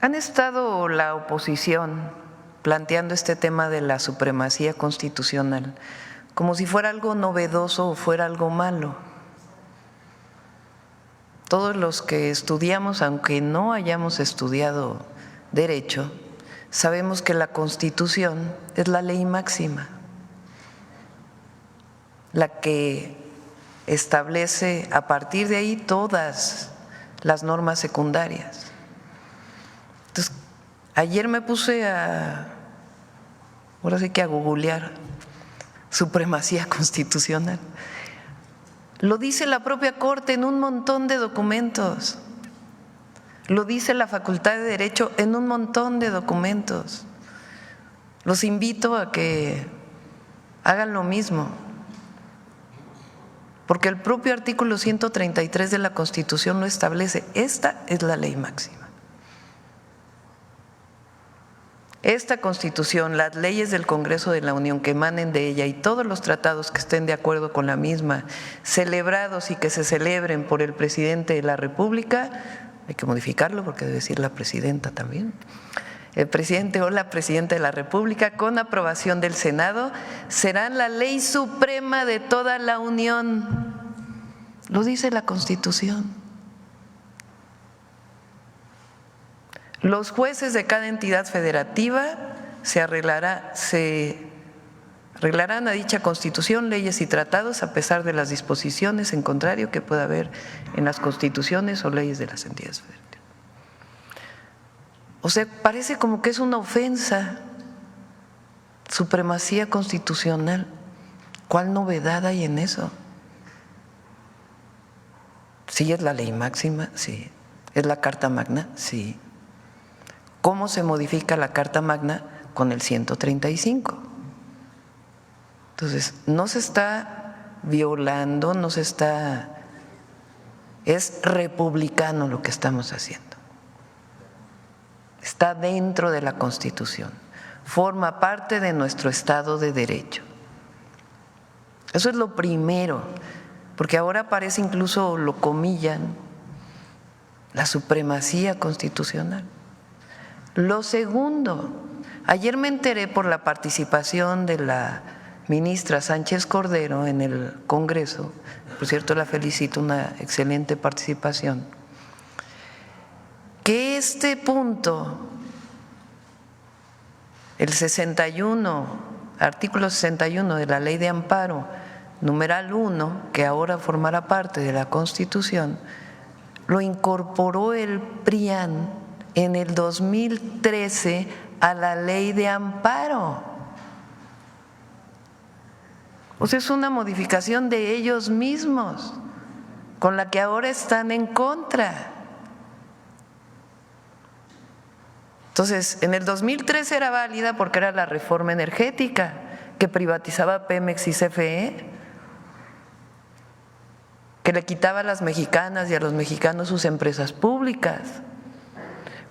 han estado la oposición planteando este tema de la supremacía constitucional como si fuera algo novedoso o fuera algo malo. Todos los que estudiamos, aunque no hayamos estudiado derecho, sabemos que la Constitución es la ley máxima, la que establece a partir de ahí todas las normas secundarias. Entonces, ayer me puse ahora sí que a googlear supremacía constitucional. Lo dice la propia Corte en un montón de documentos. Lo dice la Facultad de Derecho en un montón de documentos. Los invito a que hagan lo mismo, porque el propio artículo 133 de la Constitución lo establece. Esta es la ley máxima. Esta Constitución, las leyes del Congreso de la Unión que emanen de ella y todos los tratados que estén de acuerdo con la misma, celebrados y que se celebren por el presidente de la República, hay que modificarlo porque debe decir la presidenta también, el presidente o la presidenta de la República, con aprobación del Senado, serán la ley suprema de toda la Unión. Lo dice la Constitución. Los jueces de cada entidad federativa se arreglarán a dicha Constitución, leyes y tratados a pesar de las disposiciones en contrario que pueda haber en las constituciones o leyes de las entidades federativas. O sea, parece como que es una ofensa, supremacía constitucional. ¿Cuál novedad hay en eso? Sí, es la ley máxima, sí. ¿Es la Carta Magna? Sí. ¿Cómo se modifica la Carta Magna? Con el 135. Entonces, no se está violando, es republicano lo que estamos haciendo. Está dentro de la Constitución, forma parte de nuestro Estado de Derecho. Eso es lo primero, porque ahora parece, incluso lo comillan, la supremacía constitucional. Lo segundo, ayer me enteré por la participación de la ministra Sánchez Cordero en el Congreso, por cierto la felicito, una excelente participación, que este punto, el 61, artículo 61 de la Ley de Amparo, numeral 1, que ahora formará parte de la Constitución, lo incorporó el PRIAN en el 2013 a la Ley de Amparo. O sea, es una modificación de ellos mismos, con la que ahora están en contra. Entonces, en el 2013 era válida porque era la reforma energética que privatizaba Pemex y CFE, que le quitaba a las mexicanas y a los mexicanos sus empresas públicas.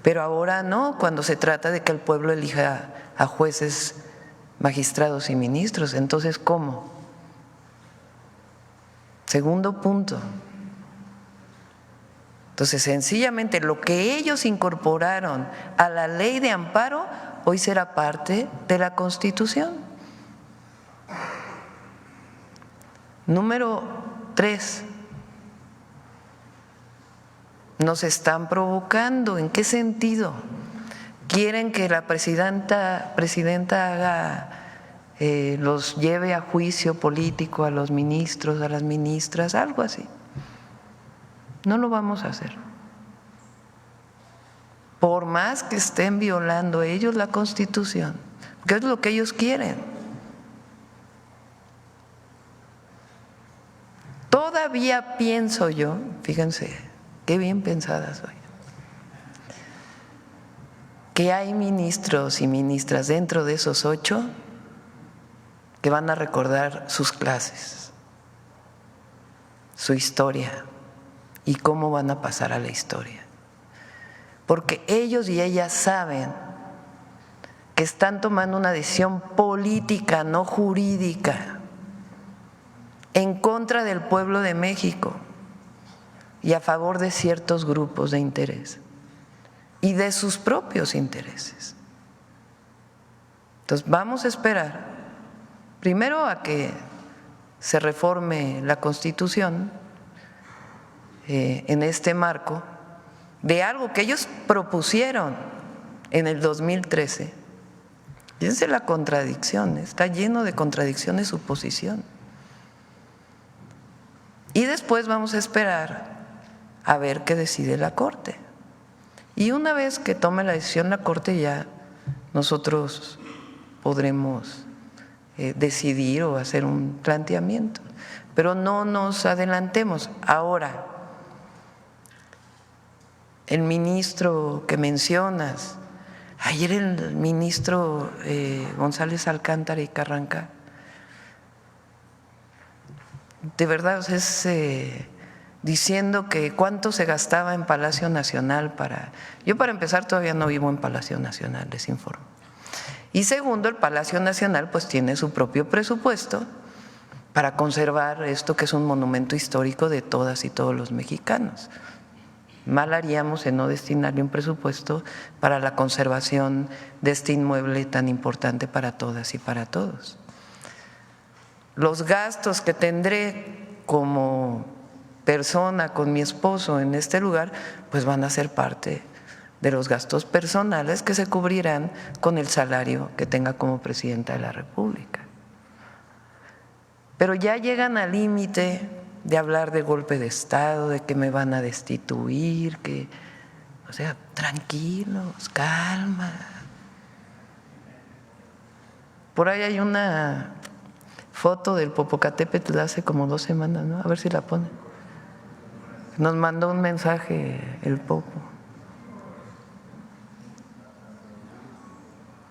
Pero ahora no, cuando se trata de que el pueblo elija a jueces, magistrados y ministros. Entonces, ¿cómo? Segundo punto. Entonces, sencillamente lo que ellos incorporaron a la Ley de Amparo hoy será parte de la Constitución. Número 3. Nos están provocando. ¿En qué sentido? Quieren que la presidenta haga, los lleve a juicio político a los ministros, a las ministras, algo así. No lo vamos a hacer. Por más que estén violando ellos la Constitución, porque es lo que ellos quieren. Todavía pienso yo, fíjense, qué bien pensada soy, que hay ministros y ministras dentro de esos 8 que van a recordar sus clases, su historia y cómo van a pasar a la historia. Porque ellos y ellas saben que están tomando una decisión política, no jurídica, en contra del pueblo de México y a favor de ciertos grupos de interés y de sus propios intereses. Entonces vamos a esperar primero a que se reforme la Constitución en este marco de algo que ellos propusieron en el 2013. Fíjense la contradicción, está lleno de contradicciones su posición. Y después vamos a esperar a ver qué decide la Corte. Y una vez que tome la decisión la Corte, ya nosotros podremos decidir o hacer un planteamiento. Pero no nos adelantemos. Ahora, el ministro que mencionas, ayer el ministro González Alcántara y Carranca, de verdad es diciendo que cuánto se gastaba en Palacio Nacional para… Yo para empezar todavía no vivo en Palacio Nacional, les informo. Y segundo, el Palacio Nacional pues tiene su propio presupuesto para conservar esto que es un monumento histórico de todas y todos los mexicanos. Mal haríamos en no destinarle un presupuesto para la conservación de este inmueble tan importante para todas y para todos. Los gastos que tendré como persona con mi esposo en este lugar, pues van a ser parte de los gastos personales que se cubrirán con el salario que tenga como presidenta de la República. Pero ya llegan al límite de hablar de golpe de Estado, de que me van a destituir, que, o sea, tranquilos, calma. Por ahí hay una foto del Popocatépetl hace como 2 semanas, ¿no? A ver si la ponen. Nos mandó un mensaje el Popo.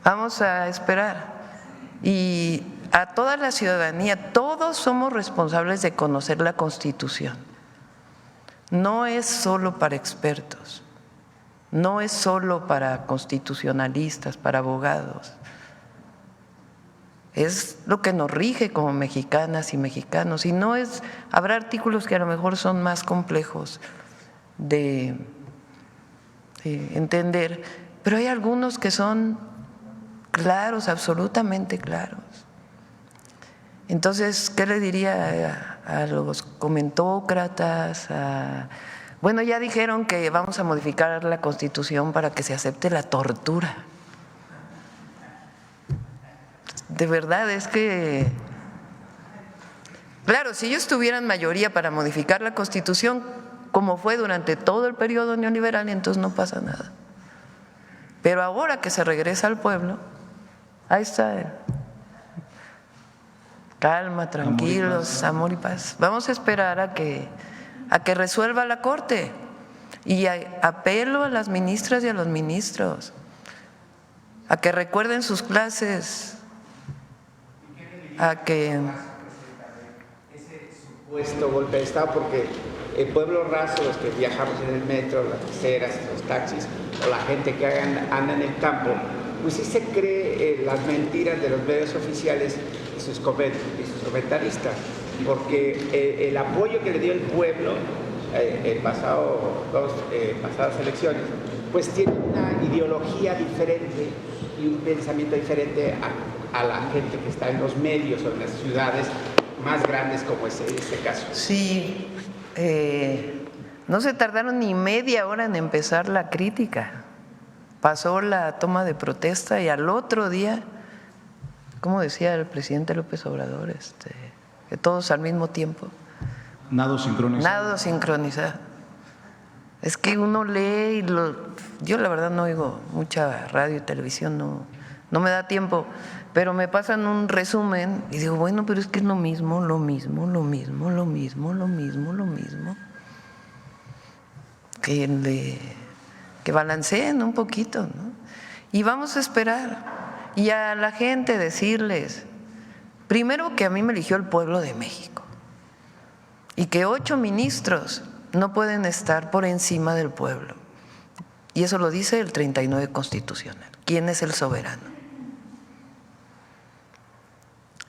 Vamos a esperar. Y a toda la ciudadanía, todos somos responsables de conocer la Constitución. No es solo para expertos, no es solo para constitucionalistas, para abogados. Es lo que nos rige como mexicanas y mexicanos. Y no es, habrá artículos que a lo mejor son más complejos de entender, pero hay algunos que son claros, absolutamente claros. Entonces, ¿qué le diría a los comentócratas? Bueno, ya dijeron que vamos a modificar la Constitución para que se acepte la tortura. De verdad, es que, claro, si ellos tuvieran mayoría para modificar la Constitución, como fue durante todo el periodo neoliberal, entonces no pasa nada. Pero ahora que se regresa al pueblo, ahí está él. Calma, tranquilos, amor y paz. Vamos a esperar a que resuelva la Corte. Y apelo a las ministras y a los ministros a que recuerden sus clases, a que… Ese supuesto golpe de Estado, porque el pueblo raso, los que viajamos en el metro, las peceras, los taxis, o la gente que anda en el campo, pues sí se cree las mentiras de los medios oficiales y sus comentaristas, porque el apoyo que le dio el pueblo pasadas elecciones, pues tiene una ideología diferente y un pensamiento diferente a la gente que está en los medios o en las ciudades más grandes como es este caso. Sí, no se tardaron ni media hora en empezar la crítica. Pasó la toma de protesta y al otro día, como decía el presidente López Obrador, que todos al mismo tiempo. Nado sincronizado. Nado sincronizado. Es que uno lee y yo la verdad no oigo mucha radio y televisión, no me da tiempo, pero me pasan un resumen y digo, bueno, pero es que es lo mismo. Que balanceen un poquito, ¿no? Y vamos a esperar. Y a la gente decirles, primero que a mí me eligió el pueblo de México y que 8 ministros no pueden estar por encima del pueblo. Y eso lo dice el 39 constitucional. ¿Quién es el soberano?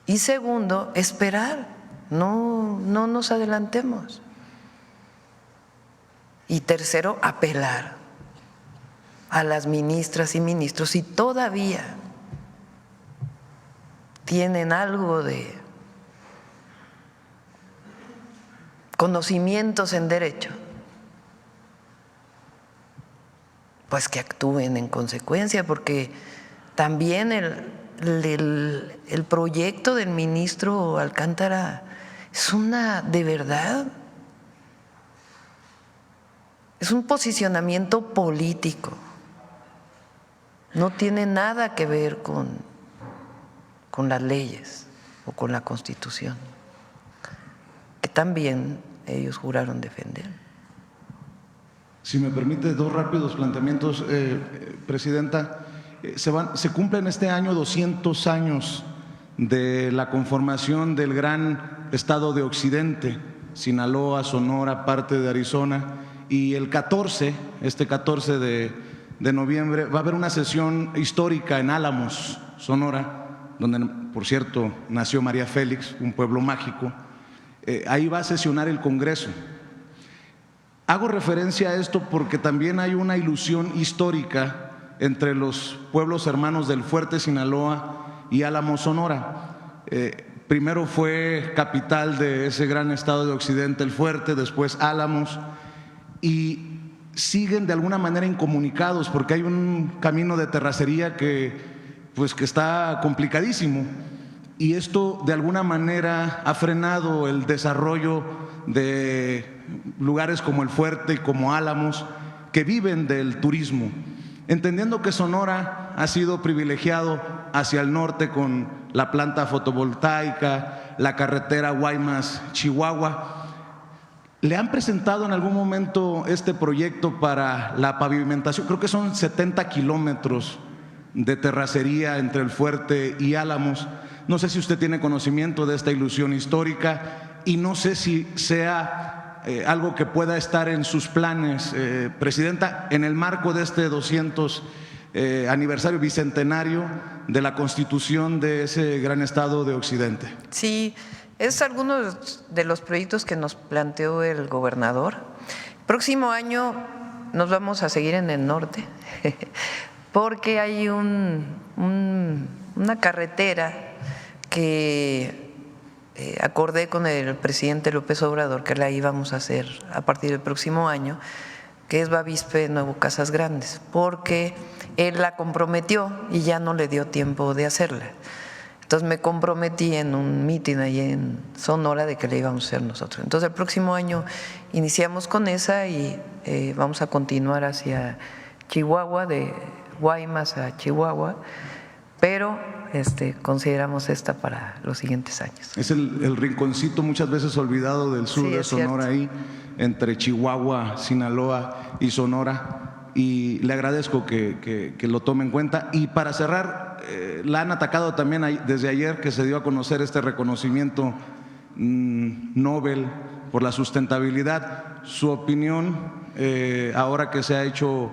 Y segundo, esperar, no nos adelantemos. Y tercero, apelar a las ministras y ministros si todavía tienen algo de conocimientos en derecho, pues que actúen en consecuencia, porque también el proyecto del ministro Alcántara es de verdad, es un posicionamiento político, no tiene nada que ver con con las leyes o con la Constitución, que también ellos juraron defender. Si me permite, dos rápidos planteamientos, Presidenta. Se cumplen este año 200 años de la conformación del gran estado de Occidente, Sinaloa, Sonora, parte de Arizona, y el 14 de noviembre va a haber una sesión histórica en Álamos, Sonora, donde, por cierto, nació María Félix, un pueblo mágico. Ahí va a sesionar el Congreso. Hago referencia a esto porque también hay una ilusión histórica entre los pueblos hermanos del Fuerte Sinaloa y Álamos, Sonora. Primero fue capital de ese gran estado de Occidente, el Fuerte, después Álamos, y siguen de alguna manera incomunicados porque hay un camino de terracería que está complicadísimo, y esto de alguna manera ha frenado el desarrollo de lugares como el Fuerte y como Álamos, que viven del turismo. Entendiendo que Sonora ha sido privilegiado hacia el norte con la planta fotovoltaica, la carretera Guaymas-Chihuahua, ¿le han presentado en algún momento este proyecto para la pavimentación? Creo que son 70 kilómetros de terracería entre el Fuerte y Álamos. No sé si usted tiene conocimiento de esta ilusión histórica y no sé si sea algo que pueda estar en sus planes, Presidenta, en el marco de este 200 aniversario bicentenario de la constitución de ese gran estado de Occidente. Sí, es alguno de los proyectos que nos planteó el gobernador. Próximo año nos vamos a seguir en el norte porque hay una carretera que acordé con el presidente López Obrador que la íbamos a hacer a partir del próximo año, que es Bavispe Nuevo Casas Grandes, porque él la comprometió y ya no le dio tiempo de hacerla. Entonces me comprometí en un mitin ahí en Sonora de que la íbamos a hacer nosotros. Entonces el próximo año iniciamos con esa y vamos a continuar hacia Chihuahua, de Guaymas a Chihuahua, pero consideramos esta para los siguientes años. Es el rinconcito muchas veces olvidado del sur de Sonora, ahí entre Chihuahua, Sinaloa y Sonora, y le agradezco que lo tome en cuenta. Y para cerrar, la han atacado también desde ayer que se dio a conocer este reconocimiento Nobel por la sustentabilidad. Su opinión, ahora que se ha hecho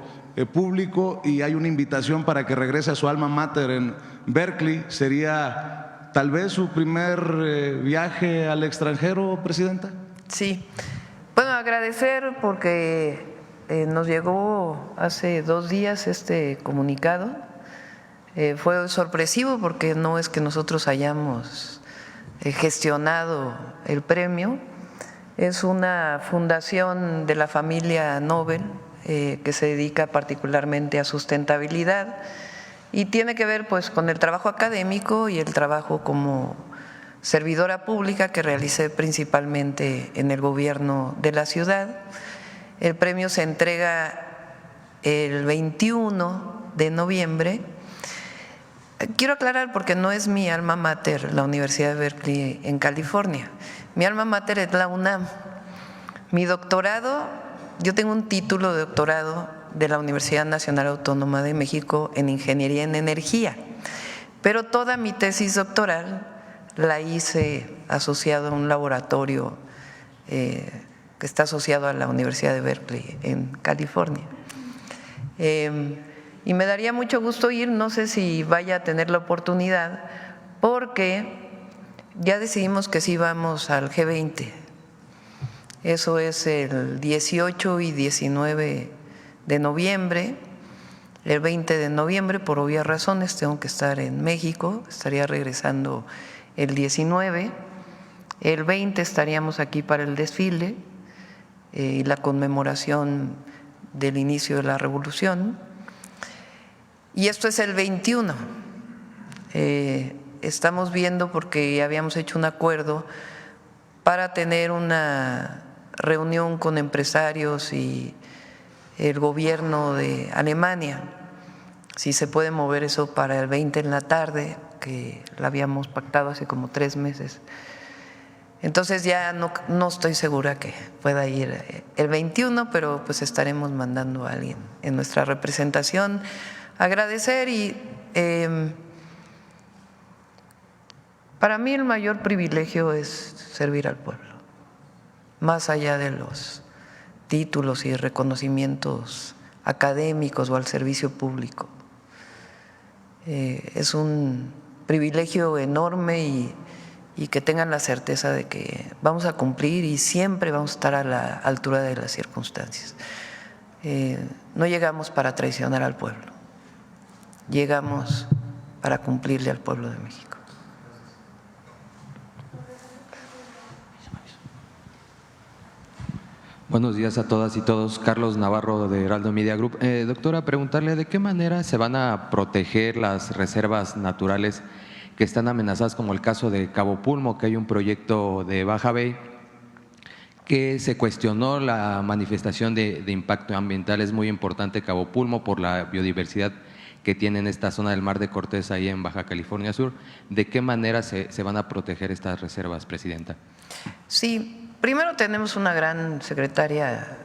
público y hay una invitación para que regrese a su alma mater en Berkeley, ¿sería tal vez su primer viaje al extranjero, Presidenta? Sí, bueno, agradecer porque nos llegó hace 2 días este comunicado. Fue sorpresivo porque no es que nosotros hayamos gestionado el premio, es una fundación de la familia Nobel que se dedica particularmente a sustentabilidad y tiene que ver pues con el trabajo académico y el trabajo como servidora pública que realicé principalmente en el gobierno de la ciudad. El premio se entrega el 21 de noviembre. Quiero aclarar porque no es mi alma mater la Universidad de Berkeley en California. Mi alma mater es la UNAM. Mi doctorado, yo tengo un título de doctorado de la Universidad Nacional Autónoma de México en Ingeniería en Energía, pero toda mi tesis doctoral la hice asociado a un laboratorio que está asociado a la Universidad de Berkeley en California. Y me daría mucho gusto ir, no sé si vaya a tener la oportunidad, porque ya decidimos que sí vamos al G20. Eso es el 18 y 19 de noviembre. El 20 de noviembre, por obvias razones, tengo que estar en México, estaría regresando el 19. El 20 estaríamos aquí para el desfile y la conmemoración del inicio de la revolución. Y esto es el 21. Estamos viendo, porque habíamos hecho un acuerdo para tener una reunión con empresarios y el gobierno de Alemania, si se puede mover eso para el 20 en la tarde, que la habíamos pactado hace como 3 meses. Entonces ya no estoy segura que pueda ir el 21, pero pues estaremos mandando a alguien en nuestra representación. Agradecer y para mí el mayor privilegio es servir al pueblo, más allá de los títulos y reconocimientos académicos o al servicio público. Es un privilegio enorme y que tengan la certeza de que vamos a cumplir y siempre vamos a estar a la altura de las circunstancias. No llegamos para traicionar al pueblo, llegamos para cumplirle al pueblo de México. Buenos días a todas y todos. Carlos Navarro de Heraldo Media Group. Doctora, preguntarle de qué manera se van a proteger las reservas naturales que están amenazadas, como el caso de Cabo Pulmo, que hay un proyecto de Baja Bay que se cuestionó la manifestación de impacto ambiental. Es muy importante Cabo Pulmo por la biodiversidad que tiene en esta zona del Mar de Cortés, ahí en Baja California Sur. ¿De qué manera se van a proteger estas reservas, Presidenta? Sí, primero tenemos una gran secretaria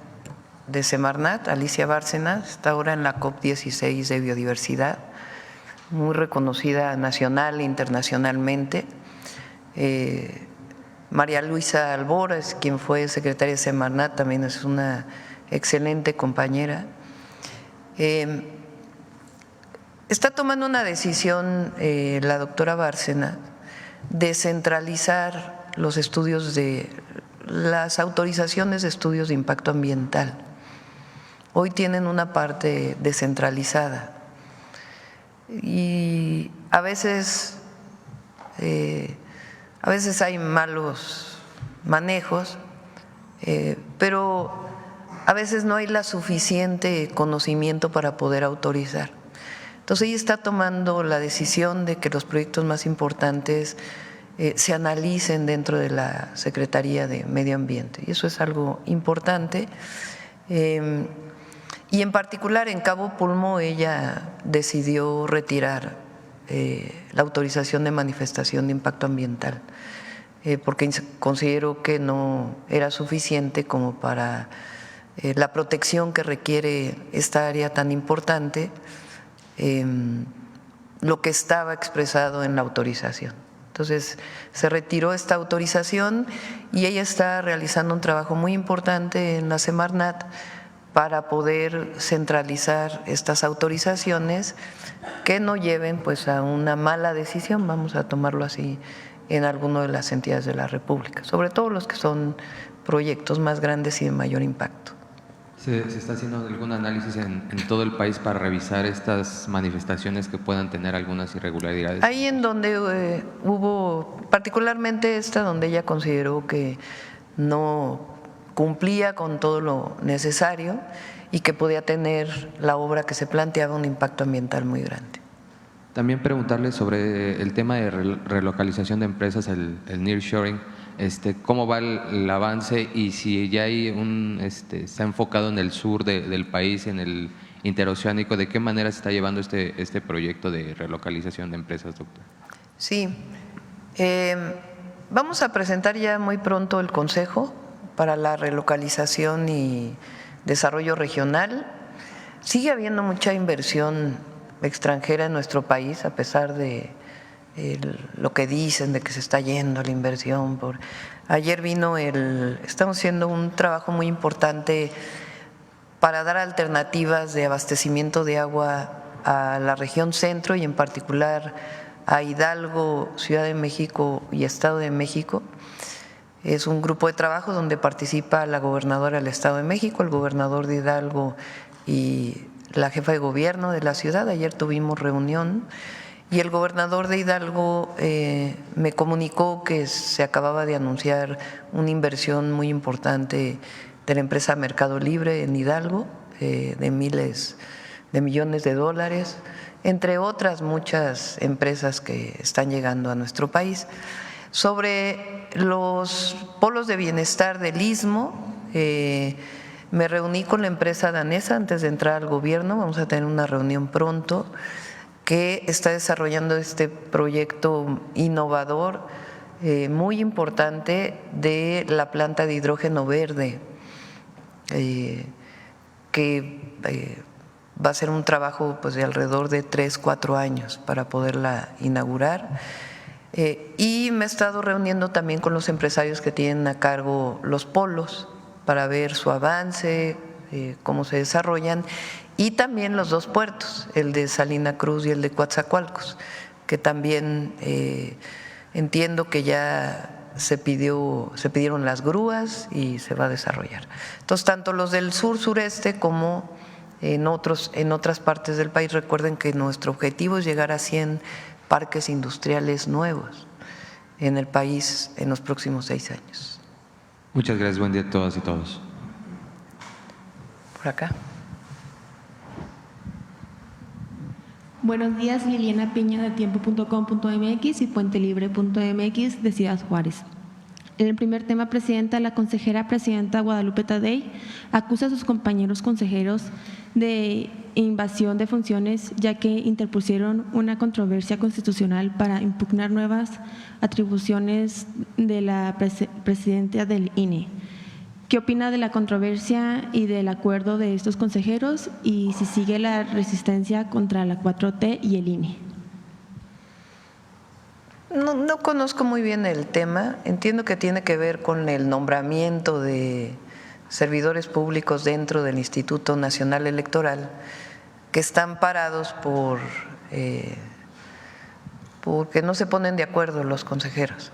de Semarnat, Alicia Bárcena, está ahora en la COP16 de biodiversidad, muy reconocida nacional e internacionalmente. María Luisa Albora, quien fue secretaria de Semarnat, también es una excelente compañera. Está tomando una decisión la doctora Bárcena de centralizar los estudios de las autorizaciones de estudios de impacto ambiental. Hoy tienen una parte descentralizada y a veces hay malos manejos, pero a veces no hay la suficiente conocimiento para poder autorizar. Entonces ella está tomando la decisión de que los proyectos más importantes se analicen dentro de la Secretaría de Medio Ambiente, y eso es algo importante. Y en particular en Cabo Pulmo ella decidió retirar la autorización de manifestación de impacto ambiental, porque consideró que no era suficiente como para la protección que requiere esta área tan importante, lo que estaba expresado en la autorización. Entonces se retiró esta autorización y ella está realizando un trabajo muy importante en la Semarnat para poder centralizar estas autorizaciones que no lleven pues a una mala decisión, vamos a tomarlo así, en alguna de las entidades de la República, sobre todo los que son proyectos más grandes y de mayor impacto. ¿Se está haciendo algún análisis en todo el país para revisar estas manifestaciones que puedan tener algunas irregularidades? Ahí en donde hubo, particularmente esta, donde ella consideró que no cumplía con todo lo necesario y que podía tener la obra que se planteaba un impacto ambiental muy grande. También preguntarle sobre el tema de relocalización de empresas, el nearshoring. ¿Cómo va el avance y si ya hay está enfocado en el sur del país, en el interoceánico? ¿De qué manera se está llevando este proyecto de relocalización de empresas, doctor? Sí, vamos a presentar ya muy pronto el Consejo para la Relocalización y Desarrollo Regional. Sigue habiendo mucha inversión extranjera en nuestro país, a pesar de lo que dicen de que se está yendo la inversión. Ayer estamos haciendo un trabajo muy importante para dar alternativas de abastecimiento de agua a la región centro y en particular a Hidalgo, Ciudad de México y Estado de México. Es un grupo de trabajo donde participa la gobernadora del Estado de México, el gobernador de Hidalgo y la jefa de gobierno de la ciudad. Ayer tuvimos reunión y el gobernador de Hidalgo me comunicó que se acababa de anunciar una inversión muy importante de la empresa Mercado Libre en Hidalgo, de miles de millones de dólares, entre otras muchas empresas que están llegando a nuestro país. Sobre los polos de bienestar del Istmo, me reuní con la empresa danesa antes de entrar al gobierno, vamos a tener una reunión pronto, que está desarrollando este proyecto innovador muy importante de la planta de hidrógeno verde, que va a ser un trabajo pues de alrededor de 3-4 años para poderla inaugurar. Y me he estado reuniendo también con los empresarios que tienen a cargo los polos para ver su avance, cómo se desarrollan, y también los dos puertos, el de Salina Cruz y el de Coatzacoalcos, que también entiendo que ya se pidieron las grúas y se va a desarrollar. Entonces, tanto los del sur-sureste como en otras partes del país, recuerden que nuestro objetivo es llegar a 100 parques industriales nuevos en el país en los próximos 6 años. Muchas gracias, buen día a todas y todos. Por acá. Buenos días, Liliana Piña de tiempo.com.mx y puentelibre.mx de Ciudad Juárez. En el primer tema, Presidenta, la presidenta Guadalupe Tadei acusa a sus compañeros consejeros de invasión de funciones, ya que interpusieron una controversia constitucional para impugnar nuevas atribuciones de la presidenta del INE. ¿Qué opina de la controversia y del acuerdo de estos consejeros y si sigue la resistencia contra la 4T y el INE? No conozco muy bien el tema, entiendo que tiene que ver con el nombramiento de servidores públicos dentro del Instituto Nacional Electoral que están parados porque no se ponen de acuerdo los consejeros.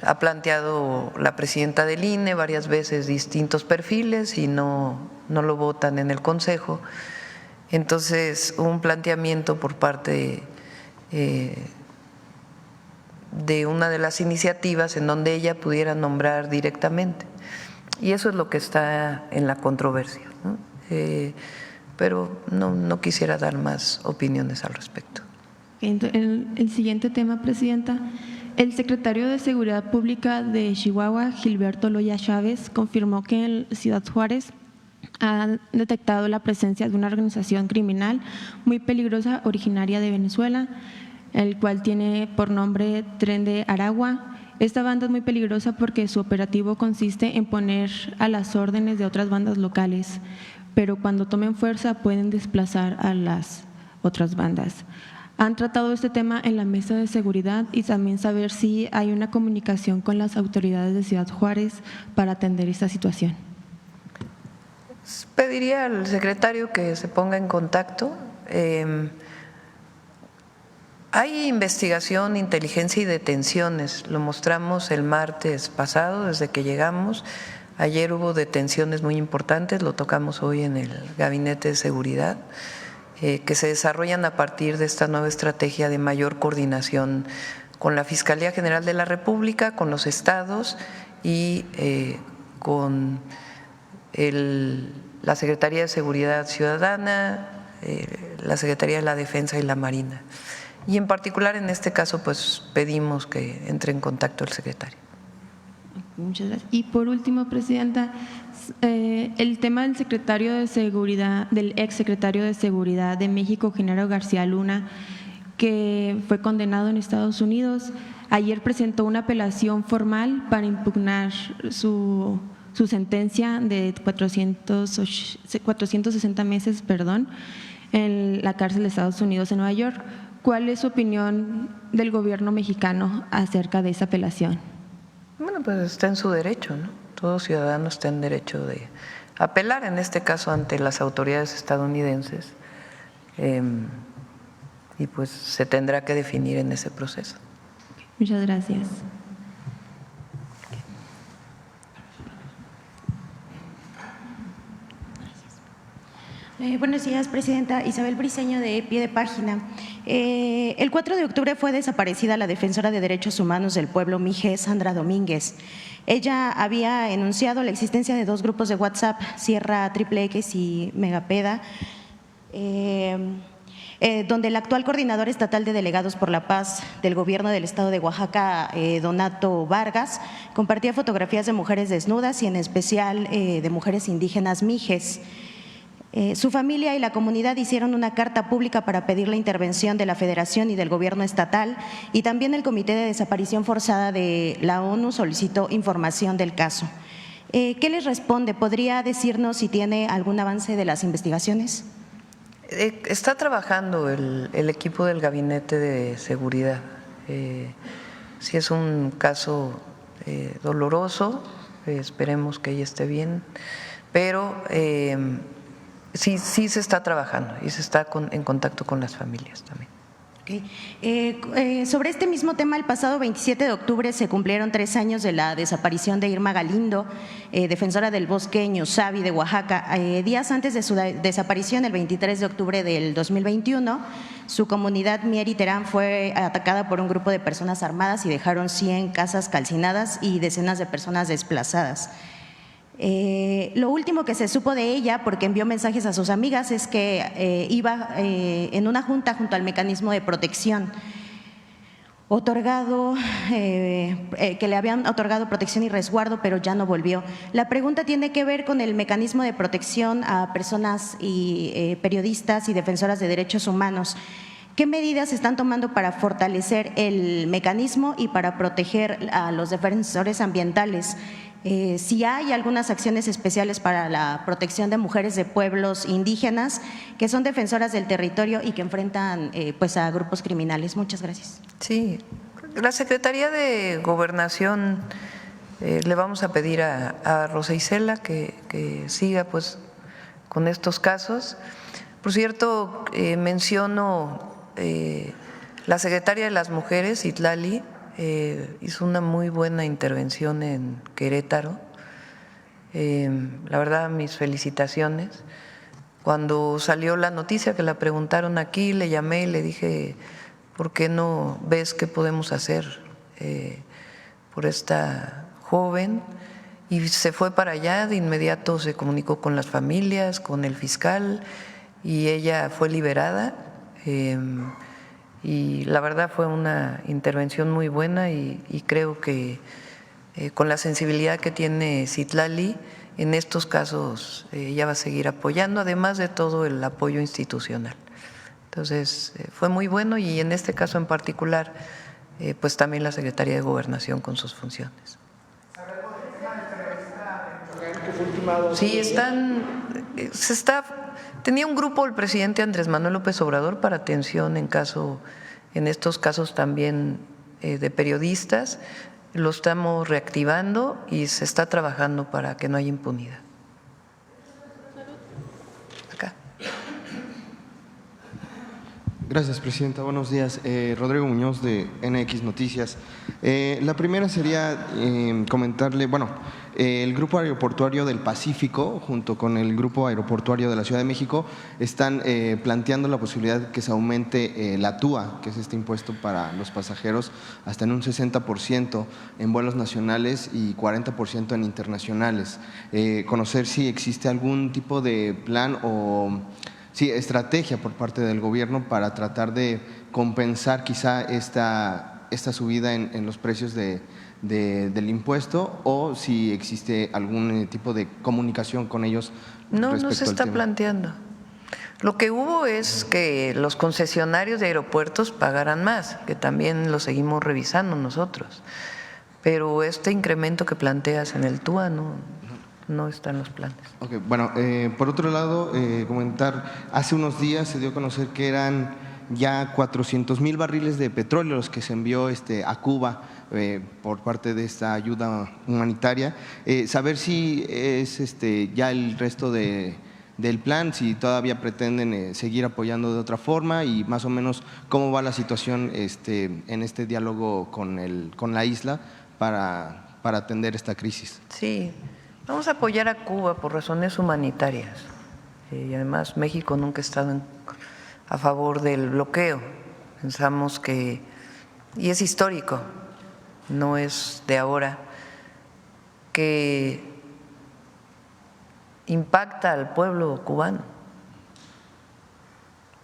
Ha planteado la presidenta del INE varias veces distintos perfiles y no lo votan en el Consejo. Entonces, un planteamiento por parte de una de las iniciativas en donde ella pudiera nombrar directamente. Y eso es lo que está en la controversia, ¿no? Pero no quisiera dar más opiniones al respecto. El siguiente tema, Presidenta. El secretario de Seguridad Pública de Chihuahua, Gilberto Loya Chávez, confirmó que en Ciudad Juárez ha detectado la presencia de una organización criminal muy peligrosa originaria de Venezuela, el cual tiene por nombre Tren de Aragua. Esta banda es muy peligrosa porque su operativo consiste en poner a las órdenes de otras bandas locales, pero cuando tomen fuerza pueden desplazar a las otras bandas. Han tratado este tema en la mesa de seguridad y también saber si hay una comunicación con las autoridades de Ciudad Juárez para atender esta situación. Pediría al secretario que se ponga en contacto. Hay investigación, inteligencia y detenciones. Lo mostramos el martes pasado desde que llegamos. Ayer hubo detenciones muy importantes, lo tocamos hoy en el Gabinete de Seguridad, que se desarrollan a partir de esta nueva estrategia de mayor coordinación con la Fiscalía General de la República, con los estados y con la Secretaría de Seguridad Ciudadana, la Secretaría de la Defensa y la Marina. Y en particular en este caso pues pedimos que entre en contacto el secretario. Muchas gracias. Y por último, Presidenta, el tema del secretario de Seguridad, del exsecretario de Seguridad de México, Genaro García Luna, que fue condenado en Estados Unidos, ayer presentó una apelación formal para impugnar su sentencia de 460 meses, en la cárcel de Estados Unidos en Nueva York. ¿Cuál es su opinión del gobierno mexicano acerca de esa apelación? Bueno, pues está en su derecho, ¿no? Todo ciudadano está en derecho de apelar, en este caso ante las autoridades estadounidenses, y pues se tendrá que definir en ese proceso. Muchas gracias. Buenos días, Presidenta. Isabel Briceño, de Pie de Página. El 4 de octubre fue desaparecida la defensora de derechos humanos del pueblo Mije, Sandra Domínguez. Ella había enunciado la existencia de 2 grupos de WhatsApp, Sierra XXX y Megapeda, donde el actual coordinador estatal de delegados por la paz del gobierno del estado de Oaxaca, Donato Vargas, compartía fotografías de mujeres desnudas y en especial de mujeres indígenas mijes. Su familia y la comunidad hicieron una carta pública para pedir la intervención de la Federación y del Gobierno estatal, y también el Comité de Desaparición Forzada de la ONU solicitó información del caso. ¿Qué les responde? ¿Podría decirnos si tiene algún avance de las investigaciones? Está trabajando el equipo del Gabinete de Seguridad. Si es un caso doloroso, esperemos que ella esté bien, pero sí se está trabajando y se está en contacto con las familias también. Okay. Sobre este mismo tema, el pasado 27 de octubre se cumplieron 3 años de la desaparición de Irma Galindo, defensora del bosque Ñusabi de Oaxaca. Días antes de su desaparición, el 23 de octubre del 2021, su comunidad Mier y Terán fue atacada por un grupo de personas armadas y dejaron 100 casas calcinadas y decenas de personas desplazadas. Lo último que se supo de ella, porque envió mensajes a sus amigas, es que iba en una junta junto al mecanismo de protección otorgado, que le habían otorgado protección y resguardo, pero ya no volvió. La pregunta tiene que ver con el mecanismo de protección a personas y periodistas y defensoras de derechos humanos. ¿Qué medidas se están tomando para fortalecer el mecanismo y para proteger a los defensores ambientales? Si hay algunas acciones especiales para la protección de mujeres de pueblos indígenas que son defensoras del territorio y que enfrentan pues a grupos criminales. Muchas gracias. Sí, la Secretaría de Gobernación le vamos a pedir a Rosa Isela que siga pues con estos casos. Por cierto, menciono la secretaria de las Mujeres, Itlali, hizo una muy buena intervención en Querétaro. La verdad, mis felicitaciones. Cuando salió la noticia que la preguntaron aquí, le llamé y le dije, ¿por qué no ves qué podemos hacer por esta joven? Y se fue para allá, de inmediato se comunicó con las familias, con el fiscal, y ella fue liberada. Y la verdad fue una intervención muy buena y creo que con la sensibilidad que tiene Citlali, en estos casos ella va a seguir apoyando, además de todo el apoyo institucional. Entonces fue muy bueno y en este caso en particular, pues también la Secretaría de Gobernación con sus funciones. Sí, tenía un grupo el presidente Andrés Manuel López Obrador para atención en estos casos también de periodistas. Lo estamos reactivando y se está trabajando para que no haya impunidad. Acá. Gracias, Presidenta. Buenos días. Rodrigo Muñoz, de NX Noticias. La primera sería comentarle, el Grupo Aeroportuario del Pacífico, junto con el Grupo Aeroportuario de la Ciudad de México, están planteando la posibilidad de que se aumente la TUA, que es este impuesto para los pasajeros, hasta en un 60% en vuelos nacionales y 40% en internacionales. Conocer si existe algún tipo de plan o estrategia por parte del gobierno para tratar de compensar quizá esta subida en los precios del impuesto, o si existe algún tipo de comunicación con ellos. No se está planteando. Lo que hubo es que los concesionarios de aeropuertos pagaran más, que también lo seguimos revisando nosotros, pero este incremento que planteas en el TUA no está en los planes. Okay, por otro lado, comentar, hace unos días se dio a conocer que eran ya 400,000 barriles de petróleo los que se envió a Cuba por parte de esta ayuda humanitaria. Saber si es ya el resto del plan, si todavía pretenden seguir apoyando de otra forma, y más o menos cómo va la situación en este diálogo con la isla para atender esta crisis. Sí. Vamos a apoyar a Cuba por razones humanitarias y además México nunca ha estado a favor del bloqueo. Pensamos que, y es histórico, no es de ahora, que impacta al pueblo cubano,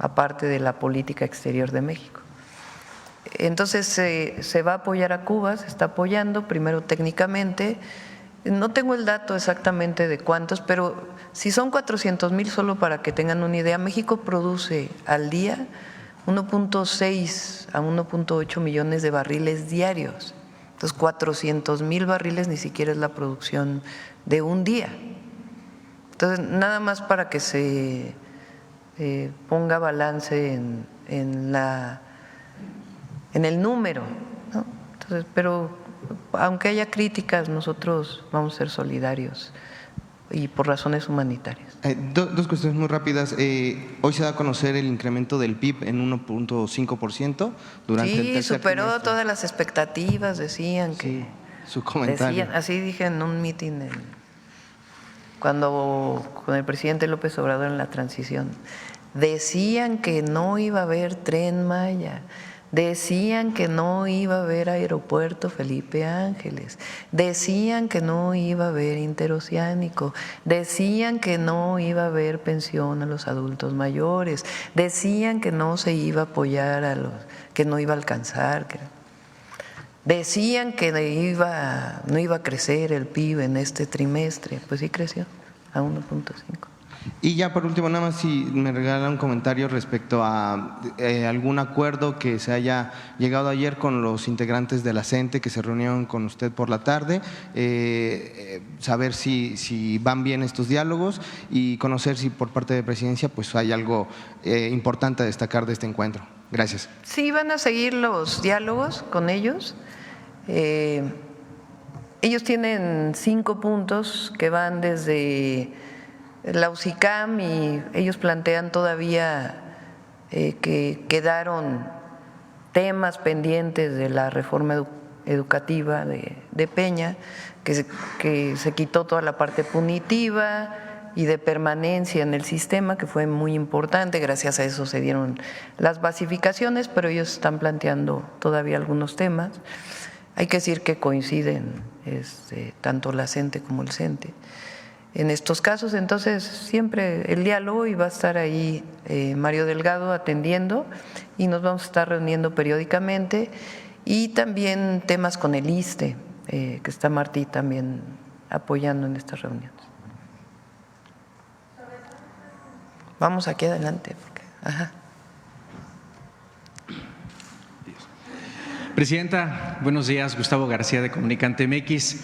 aparte de la política exterior de México. Entonces se va a apoyar a Cuba, se está apoyando primero técnicamente. No tengo el dato exactamente de cuántos, pero si son 400,000, solo para que tengan una idea, México produce al día 1.6 a 1.8 millones de barriles diarios. Entonces, 400,000 barriles ni siquiera es la producción de un día. Entonces, nada más para que se ponga balance en el número, ¿no? Entonces, pero aunque haya críticas, nosotros vamos a ser solidarios y por razones humanitarias. Dos cuestiones muy rápidas. Hoy se da a conocer el incremento del PIB en 1.5% durante el tercer superó trimestre. todas las expectativas, decían que… Su comentario. así dije en un mitin con el presidente López Obrador en la transición. Decían que no iba a haber Tren Maya, decían que no iba a haber aeropuerto Felipe Ángeles, decían que no iba a haber interoceánico, decían que no iba a haber pensión a los adultos mayores, decían que no se iba a apoyar que no iba a alcanzar, decían que no iba a crecer el PIB en este trimestre. Pues sí creció a 1.5. Y ya por último, nada más si me regala un comentario respecto a algún acuerdo que se haya llegado ayer con los integrantes de la CENTE que se reunieron con usted por la tarde, saber si van bien estos diálogos y conocer si por parte de Presidencia pues hay algo importante a destacar de este encuentro. Gracias. Sí, van a seguir los diálogos con ellos. Ellos tienen 5 puntos que van desde la UCICAM y ellos plantean todavía que quedaron temas pendientes de la reforma educativa de Peña, que se quitó toda la parte punitiva y de permanencia en el sistema, que fue muy importante. Gracias a eso se dieron las basificaciones, pero ellos están planteando todavía algunos temas. Hay que decir que coinciden tanto la CENTE como el CENTE en estos casos. Entonces, siempre el diálogo, y va a estar ahí Mario Delgado atendiendo, y nos vamos a estar reuniendo periódicamente, y también temas con el ISSSTE, que está Martí también apoyando en estas reuniones. Vamos aquí adelante. Ajá. Presidenta, buenos días. Gustavo García, de Comunicante MX.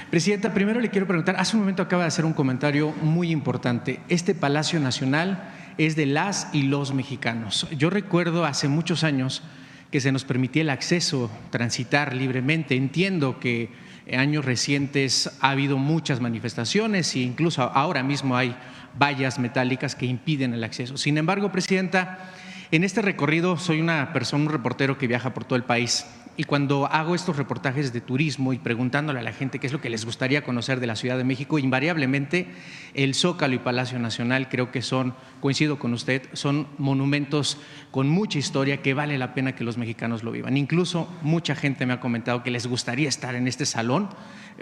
Presidenta, primero le quiero preguntar, hace un momento acaba de hacer un comentario muy importante. Este Palacio Nacional es de las y los mexicanos. Yo recuerdo hace muchos años que se nos permitía el acceso, transitar libremente. Entiendo que en años recientes ha habido muchas manifestaciones e incluso ahora mismo hay vallas metálicas que impiden el acceso. Sin embargo, Presidenta, en este recorrido soy una persona, un reportero que viaja por todo el país, y cuando hago estos reportajes de turismo y preguntándole a la gente qué es lo que les gustaría conocer de la Ciudad de México, invariablemente el Zócalo y Palacio Nacional creo que coincido con usted, son monumentos con mucha historia que vale la pena que los mexicanos lo vivan. Incluso mucha gente me ha comentado que les gustaría estar en este salón,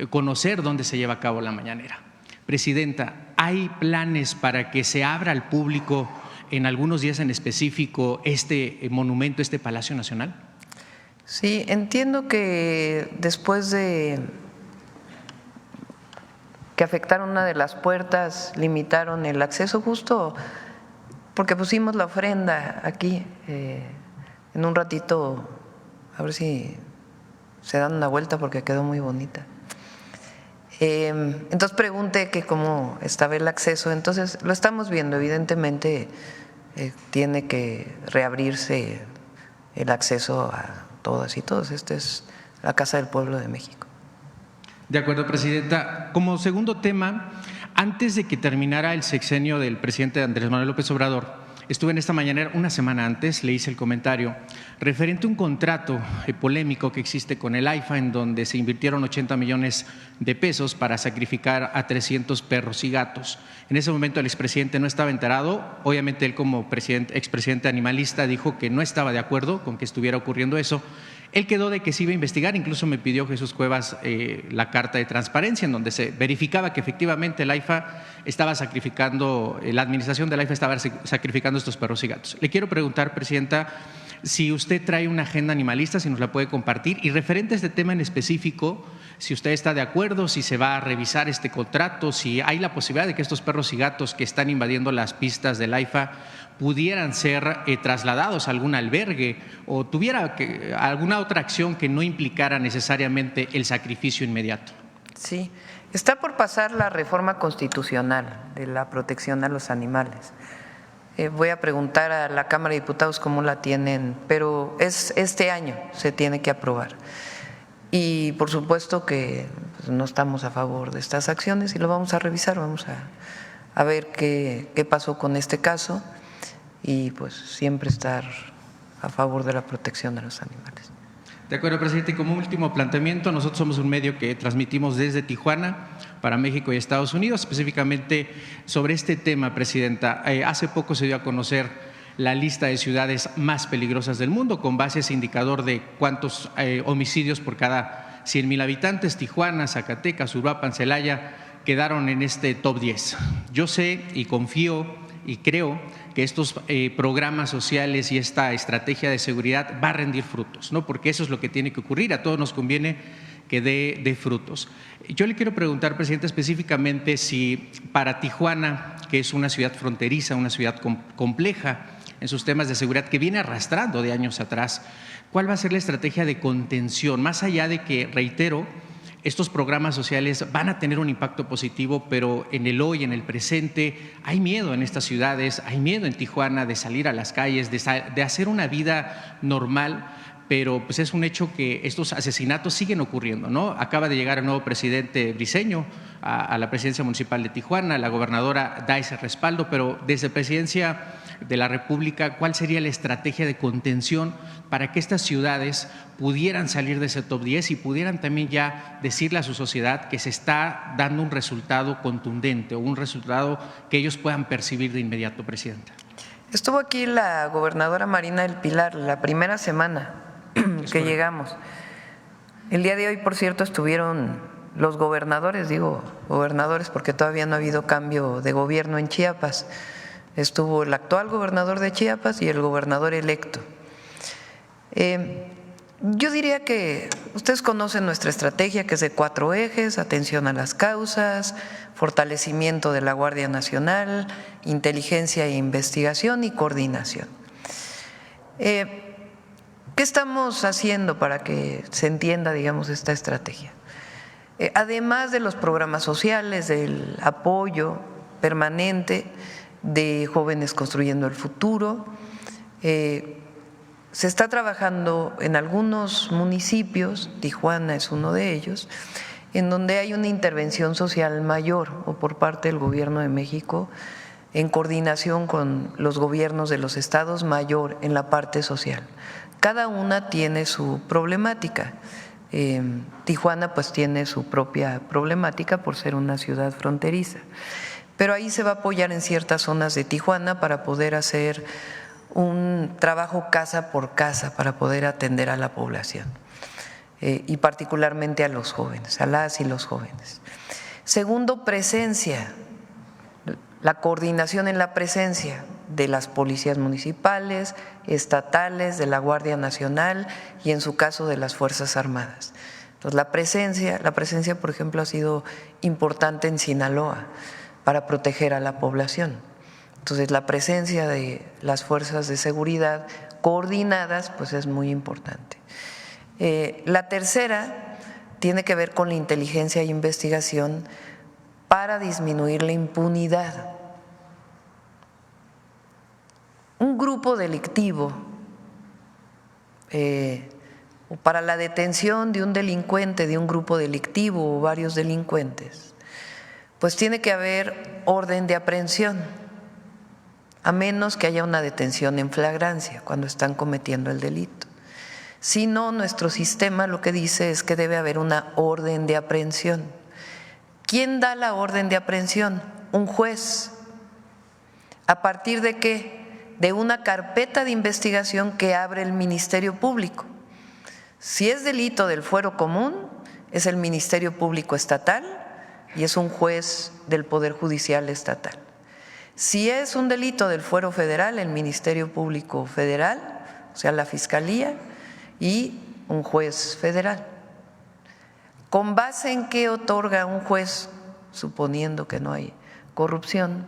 conocer dónde se lleva a cabo la mañanera. Presidenta, ¿hay planes para que se abra al público en algunos días en específico este monumento, este Palacio Nacional? Sí, entiendo que después de que afectaron una de las puertas, limitaron el acceso justo porque pusimos la ofrenda aquí. En un ratito, a ver si se dan una vuelta porque quedó muy bonita. Entonces pregunté que cómo estaba el acceso. Entonces lo estamos viendo, evidentemente tiene que reabrirse el acceso a todas y todos. Esta es la Casa del Pueblo de México. De acuerdo, Presidenta. Como segundo tema, antes de que terminara el sexenio del presidente Andrés Manuel López Obrador, estuve en esta mañanera, una semana antes, le hice el comentario referente a un contrato polémico que existe con el AIFA, en donde se invirtieron 80 millones de pesos para sacrificar a 300 perros y gatos. En ese momento el expresidente no estaba enterado. Obviamente él, como expresidente animalista, dijo que no estaba de acuerdo con que estuviera ocurriendo eso. Él quedó de que se iba a investigar, incluso me pidió Jesús Cuevas la carta de transparencia en donde se verificaba que efectivamente el AIFA estaba sacrificando, la administración del AIFA estaba sacrificando estos perros y gatos. Le quiero preguntar, Presidenta, si usted trae una agenda animalista, si nos la puede compartir. Y referente a este tema en específico, si usted está de acuerdo, si se va a revisar este contrato, si hay la posibilidad de que estos perros y gatos que están invadiendo las pistas del AIFA pudieran ser trasladados a algún albergue o tuviera alguna otra acción que no implicara necesariamente el sacrificio inmediato. Sí, está por pasar la reforma constitucional de la protección a los animales. Voy a preguntar a la Cámara de Diputados cómo la tienen, pero este año se tiene que aprobar. Y por supuesto que pues, no estamos a favor de estas acciones y lo vamos a revisar, vamos a ver qué pasó con este caso y pues siempre estar a favor de la protección de los animales. De acuerdo, presidente. Y como último planteamiento, nosotros somos un medio que transmitimos desde Tijuana para México y Estados Unidos, específicamente sobre este tema, presidenta. Hace poco se dio a conocer la lista de ciudades más peligrosas del mundo con base a ese indicador de cuántos homicidios por cada 100,000 habitantes. Tijuana, Zacatecas, Uruapan, Celaya quedaron en este top 10. Yo sé y confío y creo que estos programas sociales y esta estrategia de seguridad va a rendir frutos, ¿no? Porque eso es lo que tiene que ocurrir, a todos nos conviene que dé frutos. Yo le quiero preguntar, presidente, específicamente si para Tijuana, que es una ciudad fronteriza, una ciudad compleja en sus temas de seguridad, que viene arrastrando de años atrás, ¿cuál va a ser la estrategia de contención? Más allá de que, reitero, estos programas sociales van a tener un impacto positivo, pero en el hoy, en el presente, hay miedo en estas ciudades, hay miedo en Tijuana de salir a las calles, de hacer una vida normal, pero pues es un hecho que estos asesinatos siguen ocurriendo, ¿no? Acaba de llegar el nuevo presidente Briceño a la presidencia municipal de Tijuana, la gobernadora da ese respaldo, pero desde Presidencia de la República, ¿cuál sería la estrategia de contención para que estas ciudades pudieran salir de ese top 10 y pudieran también ya decirle a su sociedad que se está dando un resultado contundente o un resultado que ellos puedan percibir de inmediato, presidenta? Estuvo aquí la gobernadora Marina del Pilar la primera semana que llegamos. El día de hoy, por cierto, estuvieron los gobernadores, digo gobernadores porque todavía no ha habido cambio de gobierno en Chiapas. Estuvo el actual gobernador de Chiapas y el gobernador electo. Yo diría que ustedes conocen nuestra estrategia, que es de 4 ejes: atención a las causas, fortalecimiento de la Guardia Nacional, inteligencia e investigación y coordinación. ¿Qué estamos haciendo para que se entienda, digamos, esta estrategia? Además de los programas sociales, del apoyo permanente de Jóvenes Construyendo el Futuro, se está trabajando en algunos municipios, Tijuana es uno de ellos, en donde hay una intervención social mayor o por parte del Gobierno de México en coordinación con los gobiernos de los estados mayor en la parte social. Cada una tiene su problemática. Tijuana pues tiene su propia problemática por ser una ciudad fronteriza, pero ahí se va a apoyar en ciertas zonas de Tijuana para poder hacer un trabajo casa por casa para poder atender a la población y particularmente a los jóvenes, a las y los jóvenes. Segundo, presencia, la coordinación en la presencia de las policías municipales, estatales, de la Guardia Nacional y en su caso de las Fuerzas Armadas. Entonces, la presencia, por ejemplo, ha sido importante en Sinaloa para proteger a la población. Entonces, la presencia de las fuerzas de seguridad coordinadas pues es muy importante. La tercera tiene que ver con la inteligencia e investigación para disminuir la impunidad. Un grupo delictivo, o para la detención de un delincuente, de un grupo delictivo o varios delincuentes, pues tiene que haber orden de aprehensión, a menos que haya una detención en flagrancia cuando están cometiendo el delito. Si no, nuestro sistema lo que dice es que debe haber una orden de aprehensión. ¿Quién da la orden de aprehensión? Un juez. ¿A partir de qué? De una carpeta de investigación que abre el Ministerio Público. Si es delito del fuero común, es el Ministerio Público Estatal y es un juez del Poder Judicial Estatal. Si es un delito del fuero federal, el Ministerio Público Federal o sea, la Fiscalía y un juez federal. ¿Con base en qué otorga un juez, suponiendo que no hay corrupción?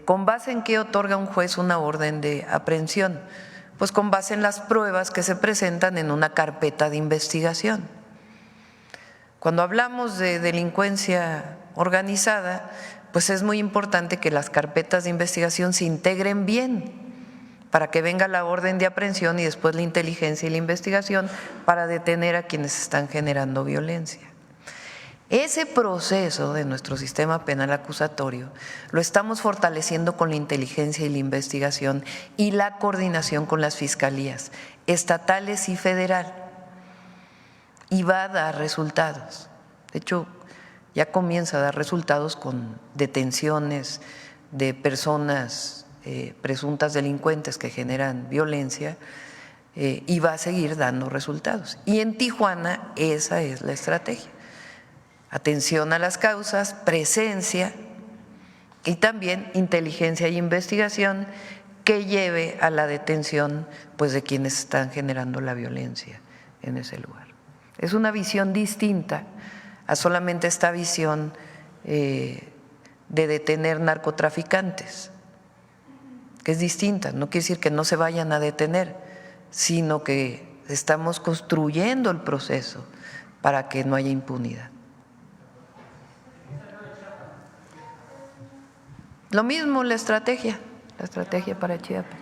¿Con base en qué otorga un juez una orden de aprehensión? Pues con base en las pruebas que se presentan en una carpeta de investigación. Cuando hablamos de delincuencia organizada, pues es muy importante que las carpetas de investigación se integren bien para que venga la orden de aprehensión y después la inteligencia y la investigación para detener a quienes están generando violencia. Ese proceso de nuestro sistema penal acusatorio lo estamos fortaleciendo con la inteligencia y la investigación y la coordinación con las fiscalías estatales y federal, y va a dar resultados. De hecho, ya comienza a dar resultados con detenciones de personas presuntas delincuentes que generan violencia, y va a seguir dando resultados. Y en Tijuana esa es la estrategia: atención a las causas, presencia y también inteligencia y investigación que lleve a la detención, pues, de quienes están generando la violencia en ese lugar. Es una visión distinta a solamente esta visión de detener narcotraficantes, que es distinta. No quiere decir que no se vayan a detener, sino que estamos construyendo el proceso para que no haya impunidad. Lo mismo la estrategia para Chiapas.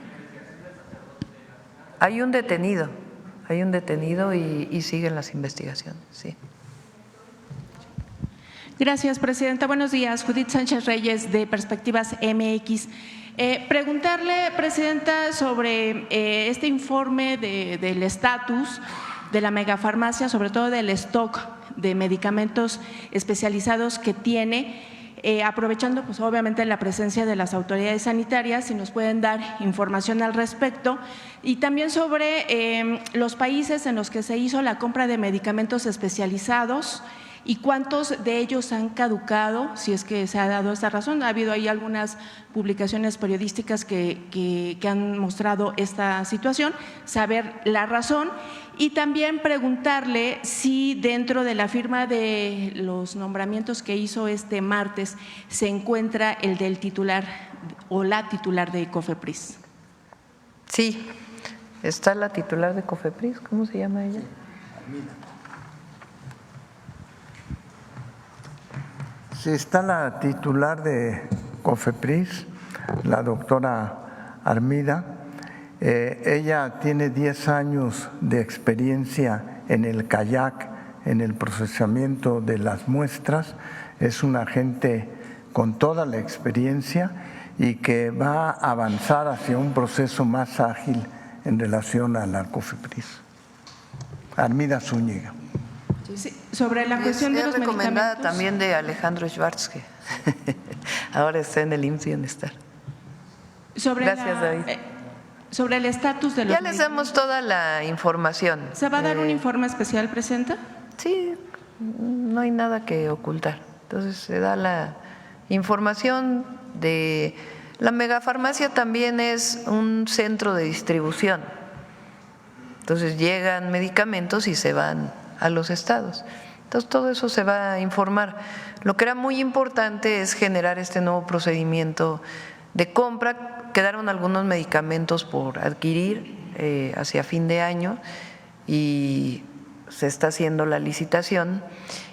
Hay un detenido y siguen las investigaciones, sí. Gracias, Presidenta. Buenos días. Judith Sánchez Reyes, de Perspectivas MX. Preguntarle, Presidenta, sobre este informe del estatus de la megafarmacia, sobre todo del stock de medicamentos especializados que tiene, aprovechando pues obviamente la presencia de las autoridades sanitarias, si nos pueden dar información al respecto, y también sobre los países en los que se hizo la compra de medicamentos especializados y cuántos de ellos han caducado, si es que se ha dado esta razón. Ha habido ahí algunas publicaciones periodísticas que han mostrado esta situación, saber la razón, y también preguntarle si dentro de la firma de los nombramientos que hizo este martes se encuentra el del titular o la titular de COFEPRIS. Sí, está la titular de COFEPRIS, ¿cómo se llama ella? Sí, está la titular de COFEPRIS, la doctora Armida. Ella tiene 10 años de experiencia en el kayak, en el procesamiento de las muestras. Es una agente con toda la experiencia y que va a avanzar hacia un proceso más ágil en relación a la COFEPRIS. Armida Zúñiga. Sí, sobre la cuestión de los recomendada medicamentos. También de Alejandro Schwartz, que ahora está en el IMSS Bienestar. Gracias, David. Sobre el estatus de los Ya les damos toda la información. ¿Se va a dar un informe especial, Presidenta? Sí, no hay nada que ocultar. Entonces se da la información de la megafarmacia. También es un centro de distribución. Entonces llegan medicamentos y se van a los estados. Entonces todo eso se va a informar. Lo que era muy importante es generar este nuevo procedimiento de compra. Quedaron algunos medicamentos por adquirir hacia fin de año y se está haciendo la licitación,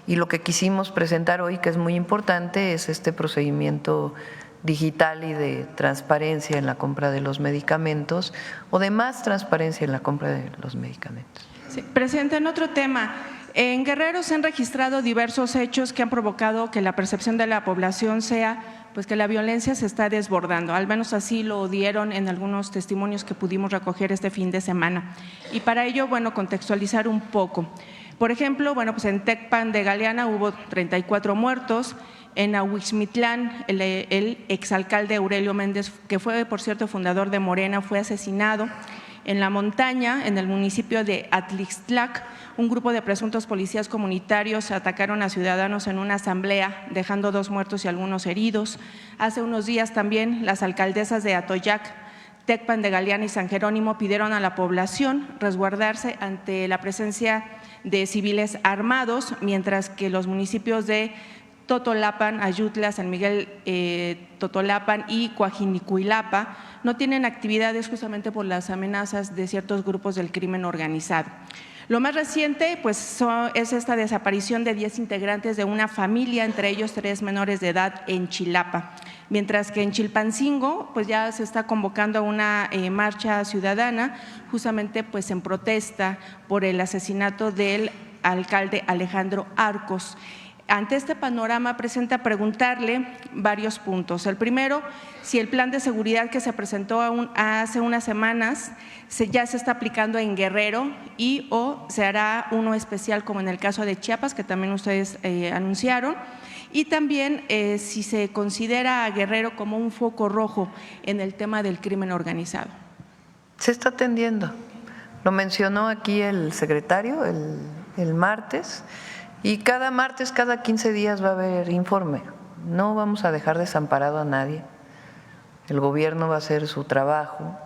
y lo que quisimos presentar hoy, que es muy importante, es este procedimiento digital y de transparencia en la compra de los medicamentos, o de más transparencia en la compra de los medicamentos. Sí, Presidenta, en otro tema, en Guerrero se han registrado diversos hechos que han provocado que la percepción de la población sea pues que la violencia se está desbordando, al menos así lo dieron en algunos testimonios que pudimos recoger este fin de semana. Y para ello, bueno, contextualizar un poco. Por ejemplo, bueno, pues en Tecpan de Galeana hubo 34 muertos, en Ahuixmitlán el exalcalde Aurelio Méndez, que fue, por cierto, fundador de Morena, fue asesinado. En La Montaña, en el municipio de Atlixtlac, un grupo de presuntos policías comunitarios atacaron a ciudadanos en una asamblea, dejando 2 muertos y algunos heridos. Hace unos días también las alcaldesas de Atoyac, Tecpan de Galeana y San Jerónimo pidieron a la población resguardarse ante la presencia de civiles armados, mientras que los municipios de Totolapan, Ayutla, San Miguel Totolapan y Coajinicuilapa no tienen actividades justamente por las amenazas de ciertos grupos del crimen organizado. Lo más reciente pues, es esta desaparición de 10 integrantes de una familia, entre ellos 3 menores de edad en Chilapa, mientras que en Chilpancingo pues, ya se está convocando a una marcha ciudadana justamente pues, en protesta por el asesinato del alcalde Alejandro Arcos. Ante este panorama, presenta preguntarle varios puntos. El primero, si el plan de seguridad que se presentó hace unas semanas ya se está aplicando en Guerrero y o se hará uno especial como en el caso de Chiapas, que también ustedes anunciaron, y también si se considera a Guerrero como un foco rojo en el tema del crimen organizado. Se está atendiendo. Lo mencionó aquí el secretario el martes. Y cada martes, cada 15 días va a haber informe. No vamos a dejar desamparado a nadie. El gobierno va a hacer su trabajo,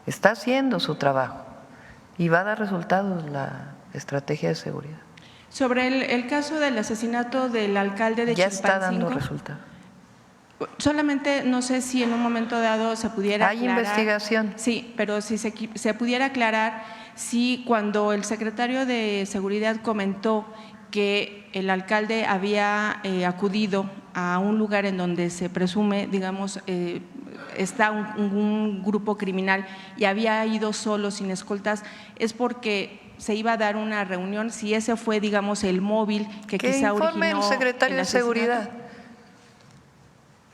está haciendo su trabajo y va a dar resultados la estrategia de seguridad. Sobre el caso del asesinato del alcalde de Chilpancingo. Ya está dando resultados. Solamente no sé si en un momento dado se pudiera aclarar. Hay investigación. Sí, pero si se pudiera aclarar si cuando el secretario de Seguridad comentó que el alcalde había acudido a un lugar en donde se presume, digamos, está un grupo criminal y había ido solo, sin escoltas, es porque se iba a dar una reunión, si ese fue, digamos, el móvil que quizá originó. Que informe el secretario de Seguridad.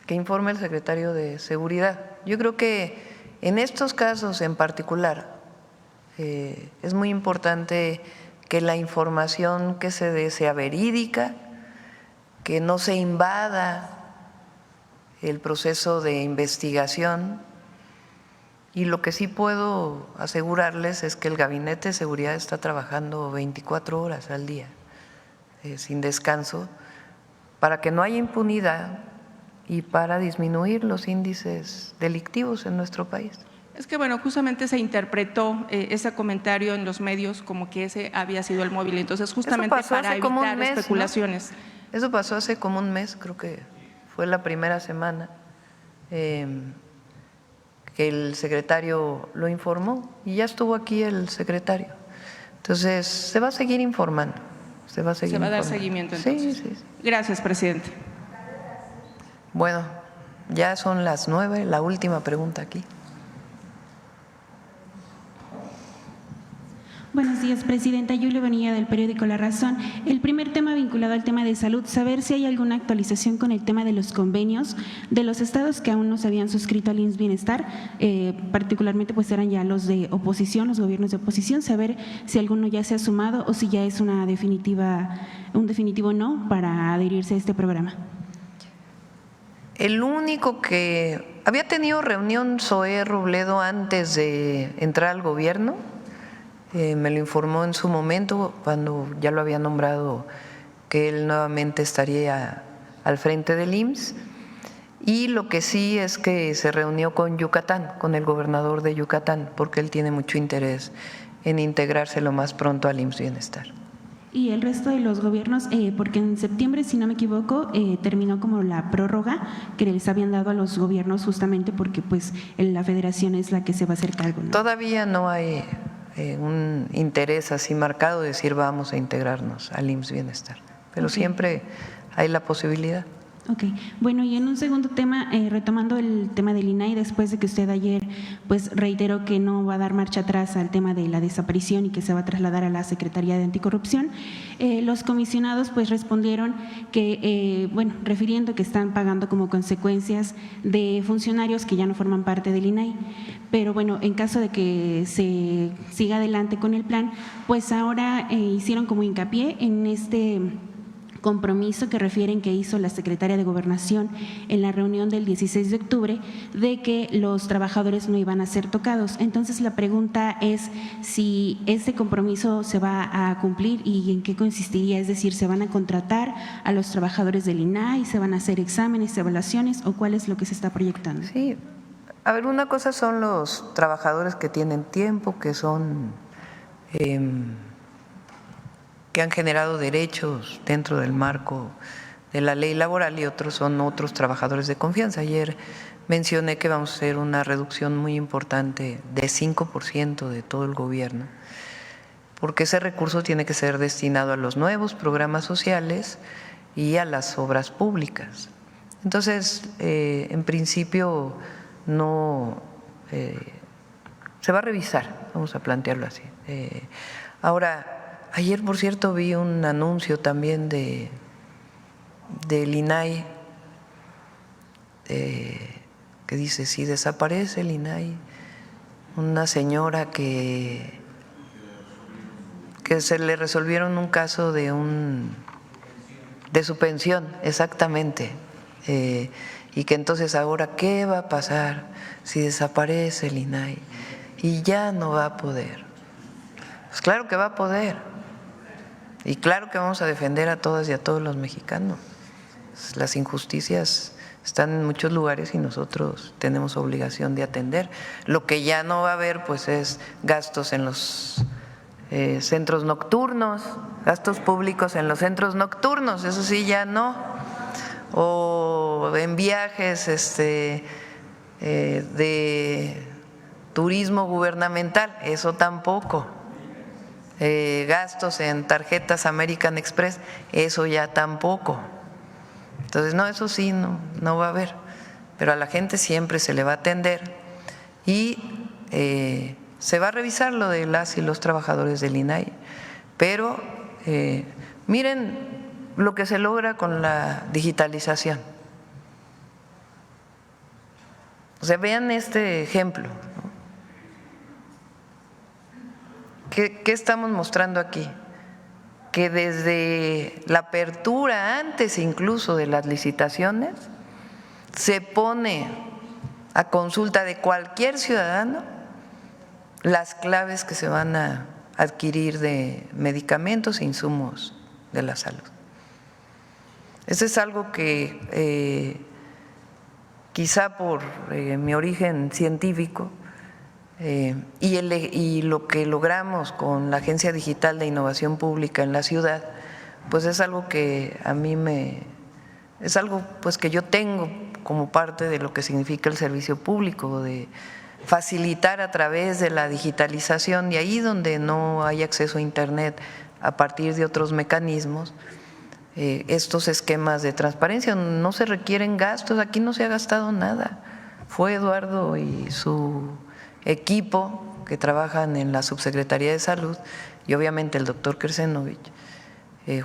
Que informe el secretario de Seguridad. Yo creo que en estos casos en particular es muy importante que la información que se dé sea verídica, que no se invada el proceso de investigación. Y lo que sí puedo asegurarles es que el Gabinete de Seguridad está trabajando 24 horas al día, sin descanso, para que no haya impunidad y para disminuir los índices delictivos en nuestro país. Es que, bueno, justamente se interpretó ese comentario en los medios como que ese había sido el móvil, entonces justamente para evitar especulaciones. ¿No? Eso pasó hace como un mes, creo que fue la primera semana que el secretario lo informó y ya estuvo aquí el secretario. Entonces, se va a seguir informando. Se va a dar seguimiento entonces. Sí. Gracias, presidente. Bueno, ya son las 9, la última pregunta aquí. Buenos días, presidenta. Yulia Bonilla, del periódico La Razón. El primer tema vinculado al tema de salud, saber si hay alguna actualización con el tema de los convenios de los estados que aún no se habían suscrito al IMSS Bienestar, particularmente pues eran ya los de oposición, los gobiernos de oposición, saber si alguno ya se ha sumado o si ya es un definitivo no para adherirse a este programa. El único que había tenido reunión Zoé Robledo antes de entrar al gobierno, me lo informó en su momento cuando ya lo había nombrado que él nuevamente estaría al frente del IMSS, y lo que sí es que se reunió con Yucatán, con el gobernador de Yucatán, porque él tiene mucho interés en integrarse lo más pronto al IMSS Bienestar. Y el resto de los gobiernos, porque en septiembre, si no me equivoco, terminó como la prórroga que les habían dado a los gobiernos justamente porque pues la federación es la que se va a hacer cargo, ¿no? Todavía no hay un interés así marcado de decir vamos a integrarnos al IMSS Bienestar, pero siempre hay la posibilidad. Ok, bueno, y en un segundo tema, retomando el tema del INAI, después de que usted ayer pues reiteró que no va a dar marcha atrás al tema de la desaparición y que se va a trasladar a la Secretaría de Anticorrupción, los comisionados pues respondieron que, refiriendo que están pagando como consecuencias de funcionarios que ya no forman parte del INAI, pero bueno, en caso de que se siga adelante con el plan, pues ahora hicieron como hincapié en este compromiso que refieren que hizo la secretaria de Gobernación en la reunión del 16 de octubre de que los trabajadores no iban a ser tocados. Entonces la pregunta es si ese compromiso se va a cumplir y en qué consistiría, es decir, ¿se van a contratar a los trabajadores del INAI, se van a hacer exámenes, evaluaciones o cuál es lo que se está proyectando? Sí, A ver, una cosa son los trabajadores que tienen tiempo, que son que han generado derechos dentro del marco de la ley laboral, y otros son otros trabajadores de confianza. Ayer mencioné que vamos a hacer una reducción muy importante de 5% de todo el gobierno, porque ese recurso tiene que ser destinado a los nuevos programas sociales y a las obras públicas. Entonces, en principio no se va a revisar, vamos a plantearlo así. Ahora, ayer, por cierto, vi un anuncio también del INAI que dice, si desaparece el INAI, una señora que se le resolvieron un caso de su pensión, exactamente, y que entonces ahora, ¿qué va a pasar si desaparece el INAI? Y ya no va a poder. Pues claro que va a poder, y claro que vamos a defender a todas y a todos los mexicanos. Las injusticias están en muchos lugares y nosotros tenemos obligación de atender. Lo que ya no va a haber, pues, es gastos en los centros nocturnos, gastos públicos en los centros nocturnos, eso sí ya no, o en viajes de turismo gubernamental, eso tampoco, gastos en tarjetas American Express, eso ya tampoco. Entonces, no, eso sí no va a haber, pero a la gente siempre se le va a atender y se va a revisar lo de las y los trabajadores del INAI, pero miren lo que se logra con la digitalización. O sea, vean este ejemplo, ¿no? ¿Qué estamos mostrando aquí? Que desde la apertura, antes incluso de las licitaciones, se pone a consulta de cualquier ciudadano las claves que se van a adquirir de medicamentos e insumos de la salud. Eso es algo que quizá por mi origen científico y lo que logramos con la Agencia Digital de Innovación Pública en la ciudad, pues es algo que a mí es algo pues que yo tengo como parte de lo que significa el servicio público, de facilitar a través de la digitalización, y ahí donde no hay acceso a Internet a partir de otros mecanismos, estos esquemas de transparencia. No se requieren gastos, aquí no se ha gastado nada. Fue Eduardo y su equipo que trabajan en la Subsecretaría de Salud y obviamente el doctor Kersenovich,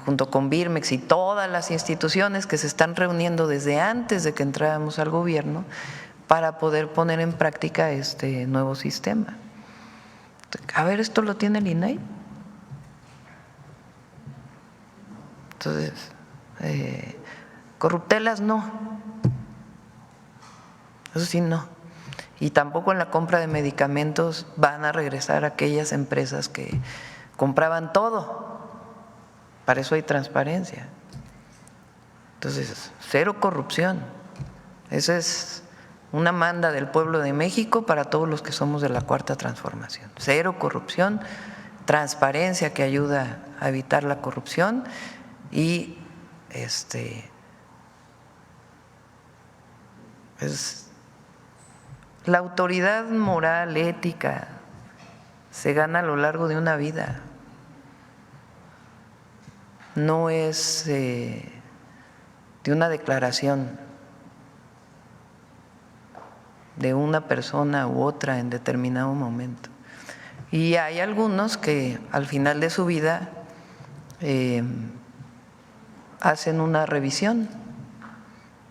junto con Birmex y todas las instituciones que se están reuniendo desde antes de que entráramos al gobierno para poder poner en práctica este nuevo sistema. A ver, ¿esto lo tiene el INAI? Entonces, corruptelas no, eso sí no. Y tampoco en la compra de medicamentos van a regresar aquellas empresas que compraban todo. Para eso hay transparencia. Entonces, cero corrupción. Esa es una manda del pueblo de México para todos los que somos de la Cuarta Transformación. Cero corrupción, transparencia que ayuda a evitar la corrupción y la autoridad moral, ética, se gana a lo largo de una vida. No es de una declaración de una persona u otra en determinado momento. Y hay algunos que al final de su vida hacen una revisión.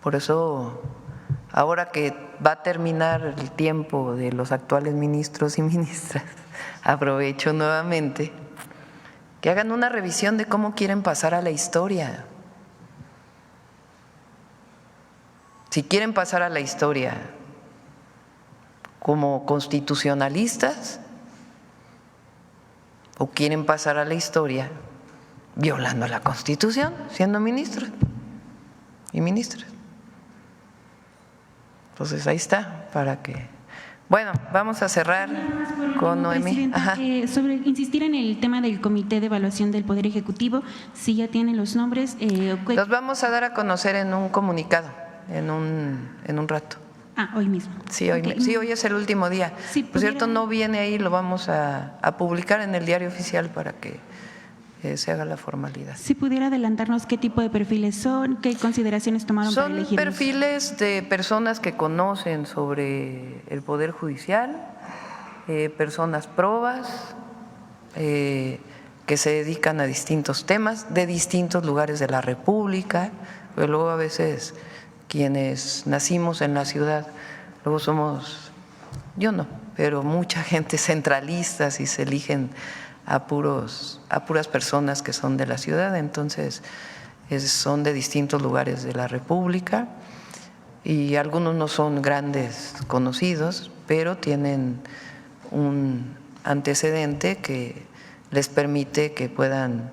Por eso, ahora que va a terminar el tiempo de los actuales ministros y ministras, aprovecho nuevamente que hagan una revisión de cómo quieren pasar a la historia. Si quieren pasar a la historia como constitucionalistas o quieren pasar a la historia violando la Constitución, siendo ministros y ministras. Entonces ahí está, para que Bueno, vamos a cerrar con Noemí. Sobre insistir en el tema del Comité de Evaluación del Poder Ejecutivo, si ya tienen los nombres. Los vamos a dar a conocer en un comunicado, en un rato. Hoy mismo. Sí, hoy es el último día. Sí, por cierto, no viene ahí, lo vamos a publicar en el diario oficial para que se haga la formalidad. Si pudiera adelantarnos qué tipo de perfiles son, qué consideraciones tomaron para elegirlos. Son perfiles de personas que conocen sobre el Poder Judicial, personas probas, que se dedican a distintos temas de distintos lugares de la República, pero luego a veces quienes nacimos en la ciudad, luego somos, yo no, pero mucha gente centralistas y se eligen a puras personas que son de la ciudad, entonces son de distintos lugares de la República y algunos no son grandes conocidos, pero tienen un antecedente que les permite que puedan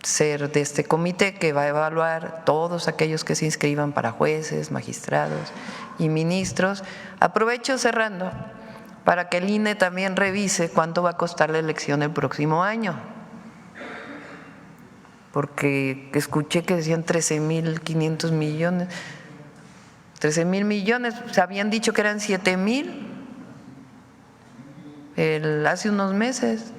ser de este comité que va a evaluar todos aquellos que se inscriban para jueces, magistrados y ministros. Aprovecho cerrando para que el INE también revise cuánto va a costar la elección el próximo año, porque escuché que decían 13.500 millones, 13,000 millones, se habían dicho que eran 7,000 hace unos meses.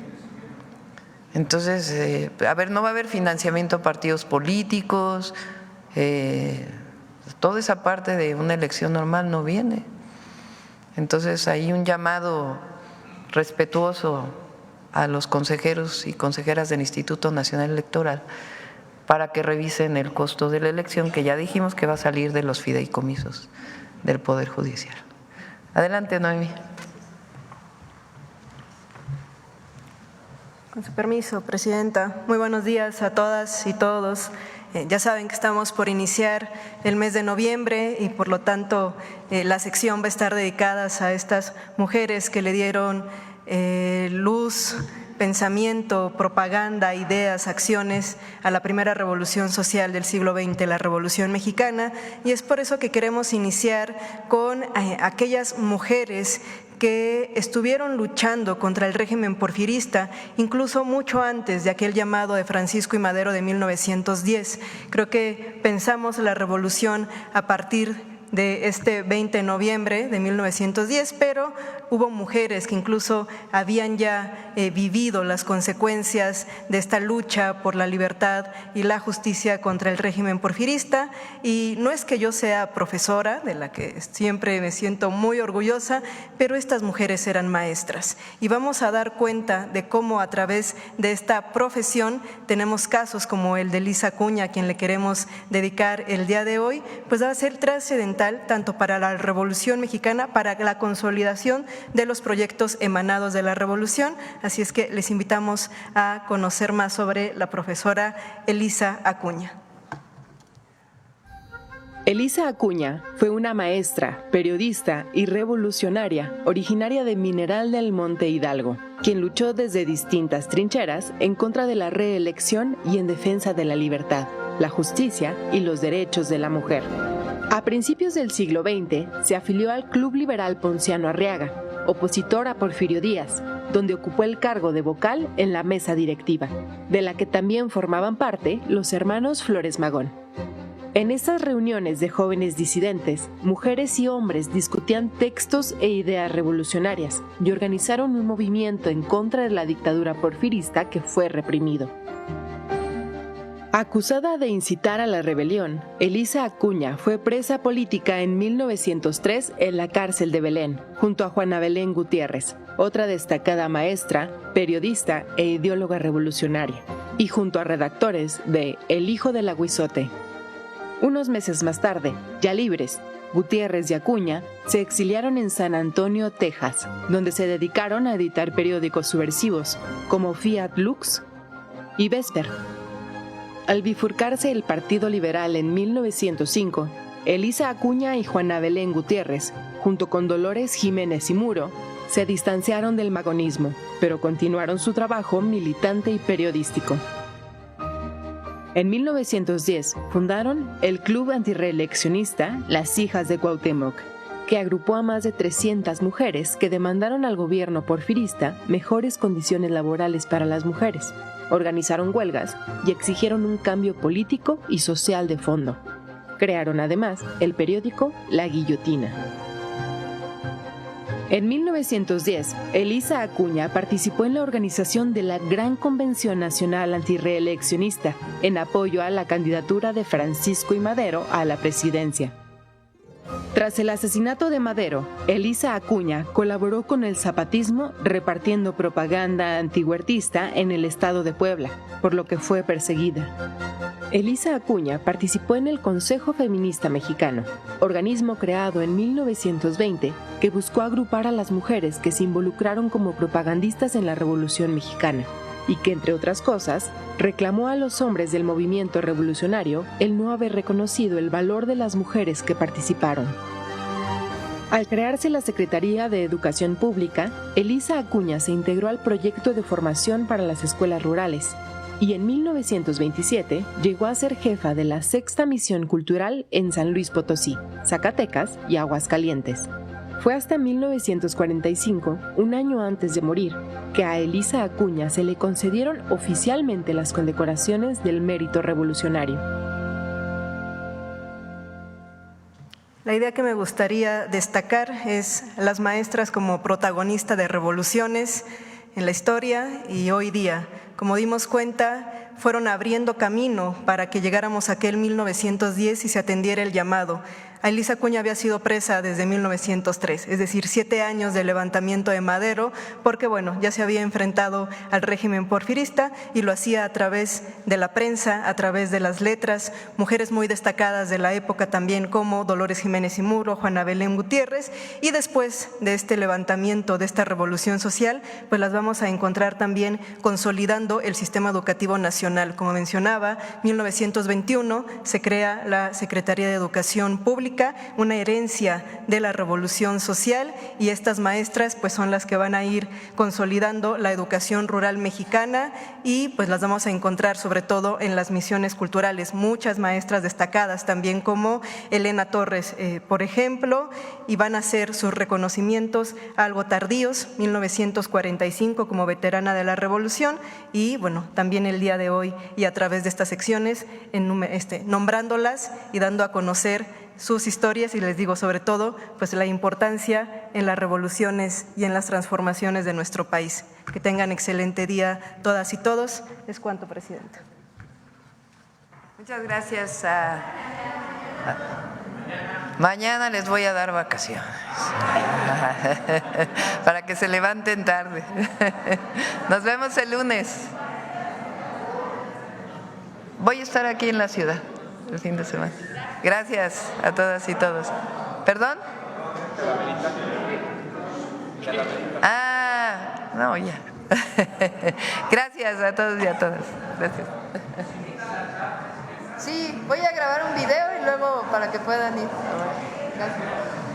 Entonces, no va a haber financiamiento a partidos políticos, toda esa parte de una elección normal no viene. Entonces, hay un llamado respetuoso a los consejeros y consejeras del Instituto Nacional Electoral para que revisen el costo de la elección, que ya dijimos que va a salir de los fideicomisos del Poder Judicial. Adelante, Noemí. Con su permiso, Presidenta. Muy buenos días a todas y todos. Ya saben que estamos por iniciar el mes de noviembre y por lo tanto la sección va a estar dedicada a estas mujeres que le dieron luz, pensamiento, propaganda, ideas, acciones a la primera revolución social del siglo XX, la Revolución Mexicana, y es por eso que queremos iniciar con aquellas mujeres que estuvieron luchando contra el régimen porfirista, incluso mucho antes de aquel llamado de Francisco I. Madero de 1910. Creo que pensamos la revolución a partir de este 20 de noviembre de 1910, pero hubo mujeres que incluso habían ya vivido las consecuencias de esta lucha por la libertad y la justicia contra el régimen porfirista. Y no es que yo sea profesora, de la que siempre me siento muy orgullosa, pero estas mujeres eran maestras. Y vamos a dar cuenta de cómo a través de esta profesión tenemos casos como el de Elisa Acuña, a quien le queremos dedicar el día de hoy, pues va a ser trascendental tanto para la Revolución Mexicana, para la consolidación de los proyectos emanados de la Revolución. Así es que les invitamos a conocer más sobre la profesora Elisa Acuña. Elisa Acuña fue una maestra, periodista y revolucionaria originaria de Mineral del Monte Hidalgo, quien luchó desde distintas trincheras en contra de la reelección y en defensa de la libertad, la justicia y los derechos de la mujer. A principios del siglo XX se afilió al Club Liberal Ponciano Arriaga, opositor a Porfirio Díaz, donde ocupó el cargo de vocal en la mesa directiva, de la que también formaban parte los hermanos Flores Magón. En estas reuniones de jóvenes disidentes, mujeres y hombres discutían textos e ideas revolucionarias y organizaron un movimiento en contra de la dictadura porfirista que fue reprimido. Acusada de incitar a la rebelión, Elisa Acuña fue presa política en 1903 en la cárcel de Belén, junto a Juana Belén Gutiérrez, otra destacada maestra, periodista e ideóloga revolucionaria, y junto a redactores de El Hijo del Aguizote. Unos meses más tarde, ya libres, Gutiérrez y Acuña se exiliaron en San Antonio, Texas, donde se dedicaron a editar periódicos subversivos como Fiat Lux y Vesper. Al bifurcarse el Partido Liberal en 1905, Elisa Acuña y Juana Belén Gutiérrez, junto con Dolores Jiménez y Muro, se distanciaron del magonismo, pero continuaron su trabajo militante y periodístico. En 1910 fundaron el club antirreeleccionista Las Hijas de Cuauhtémoc que agrupó a más de 300 mujeres que demandaron al gobierno porfirista mejores condiciones laborales para las mujeres, organizaron huelgas y exigieron un cambio político y social de fondo. Crearon además el periódico La Guillotina. En 1910, Elisa Acuña participó en la organización de la Gran Convención Nacional Antirreeleccionista en apoyo a la candidatura de Francisco I. Madero a la presidencia. Tras el asesinato de Madero, Elisa Acuña colaboró con el zapatismo repartiendo propaganda antihuertista en el estado de Puebla, por lo que fue perseguida. Elisa Acuña participó en el Consejo Feminista Mexicano, organismo creado en 1920 que buscó agrupar a las mujeres que se involucraron como propagandistas en la Revolución Mexicana y que, entre otras cosas, reclamó a los hombres del movimiento revolucionario el no haber reconocido el valor de las mujeres que participaron. Al crearse la Secretaría de Educación Pública, Elisa Acuña se integró al proyecto de formación para las escuelas rurales y en 1927 llegó a ser jefa de la Sexta Misión Cultural en San Luis Potosí, Zacatecas y Aguascalientes. Fue hasta 1945, un año antes de morir, que a Elisa Acuña se le concedieron oficialmente las condecoraciones del Mérito Revolucionario. La idea que me gustaría destacar es las maestras como protagonista de revoluciones en la historia y hoy día. Como dimos cuenta, fueron abriendo camino para que llegáramos a aquel 1910 y se atendiera el llamado. Elisa Acuña había sido presa desde 1903, es decir, 7 años del levantamiento de Madero, porque bueno, ya se había enfrentado al régimen porfirista y lo hacía a través de la prensa, a través de las letras, mujeres muy destacadas de la época también como Dolores Jiménez y Muro, Juana Belén Gutiérrez, y después de este levantamiento, de esta revolución social, pues las vamos a encontrar también consolidando el sistema educativo nacional. Como mencionaba, 1921 se crea la Secretaría de Educación Pública, una herencia de la revolución social, y estas maestras pues son las que van a ir consolidando la educación rural mexicana y pues las vamos a encontrar sobre todo en las misiones culturales, muchas maestras destacadas también como Elena Torres, por ejemplo, y van a hacer sus reconocimientos algo tardíos, 1945 como veterana de la revolución y bueno, también el día de hoy y a través de estas secciones nombrándolas y dando a conocer sus historias y les digo sobre todo pues la importancia en las revoluciones y en las transformaciones de nuestro país. Que tengan excelente día todas y todos. Es cuanto, Presidenta. Muchas gracias. Mañana les voy a dar vacaciones para que se levanten tarde. Nos vemos el lunes. Voy a estar aquí en la ciudad el fin de semana. Gracias a todas y todos. ¿Perdón? No, ya. Gracias a todos y a todas. Gracias. Sí, voy a grabar un video y luego para que puedan ir. Gracias.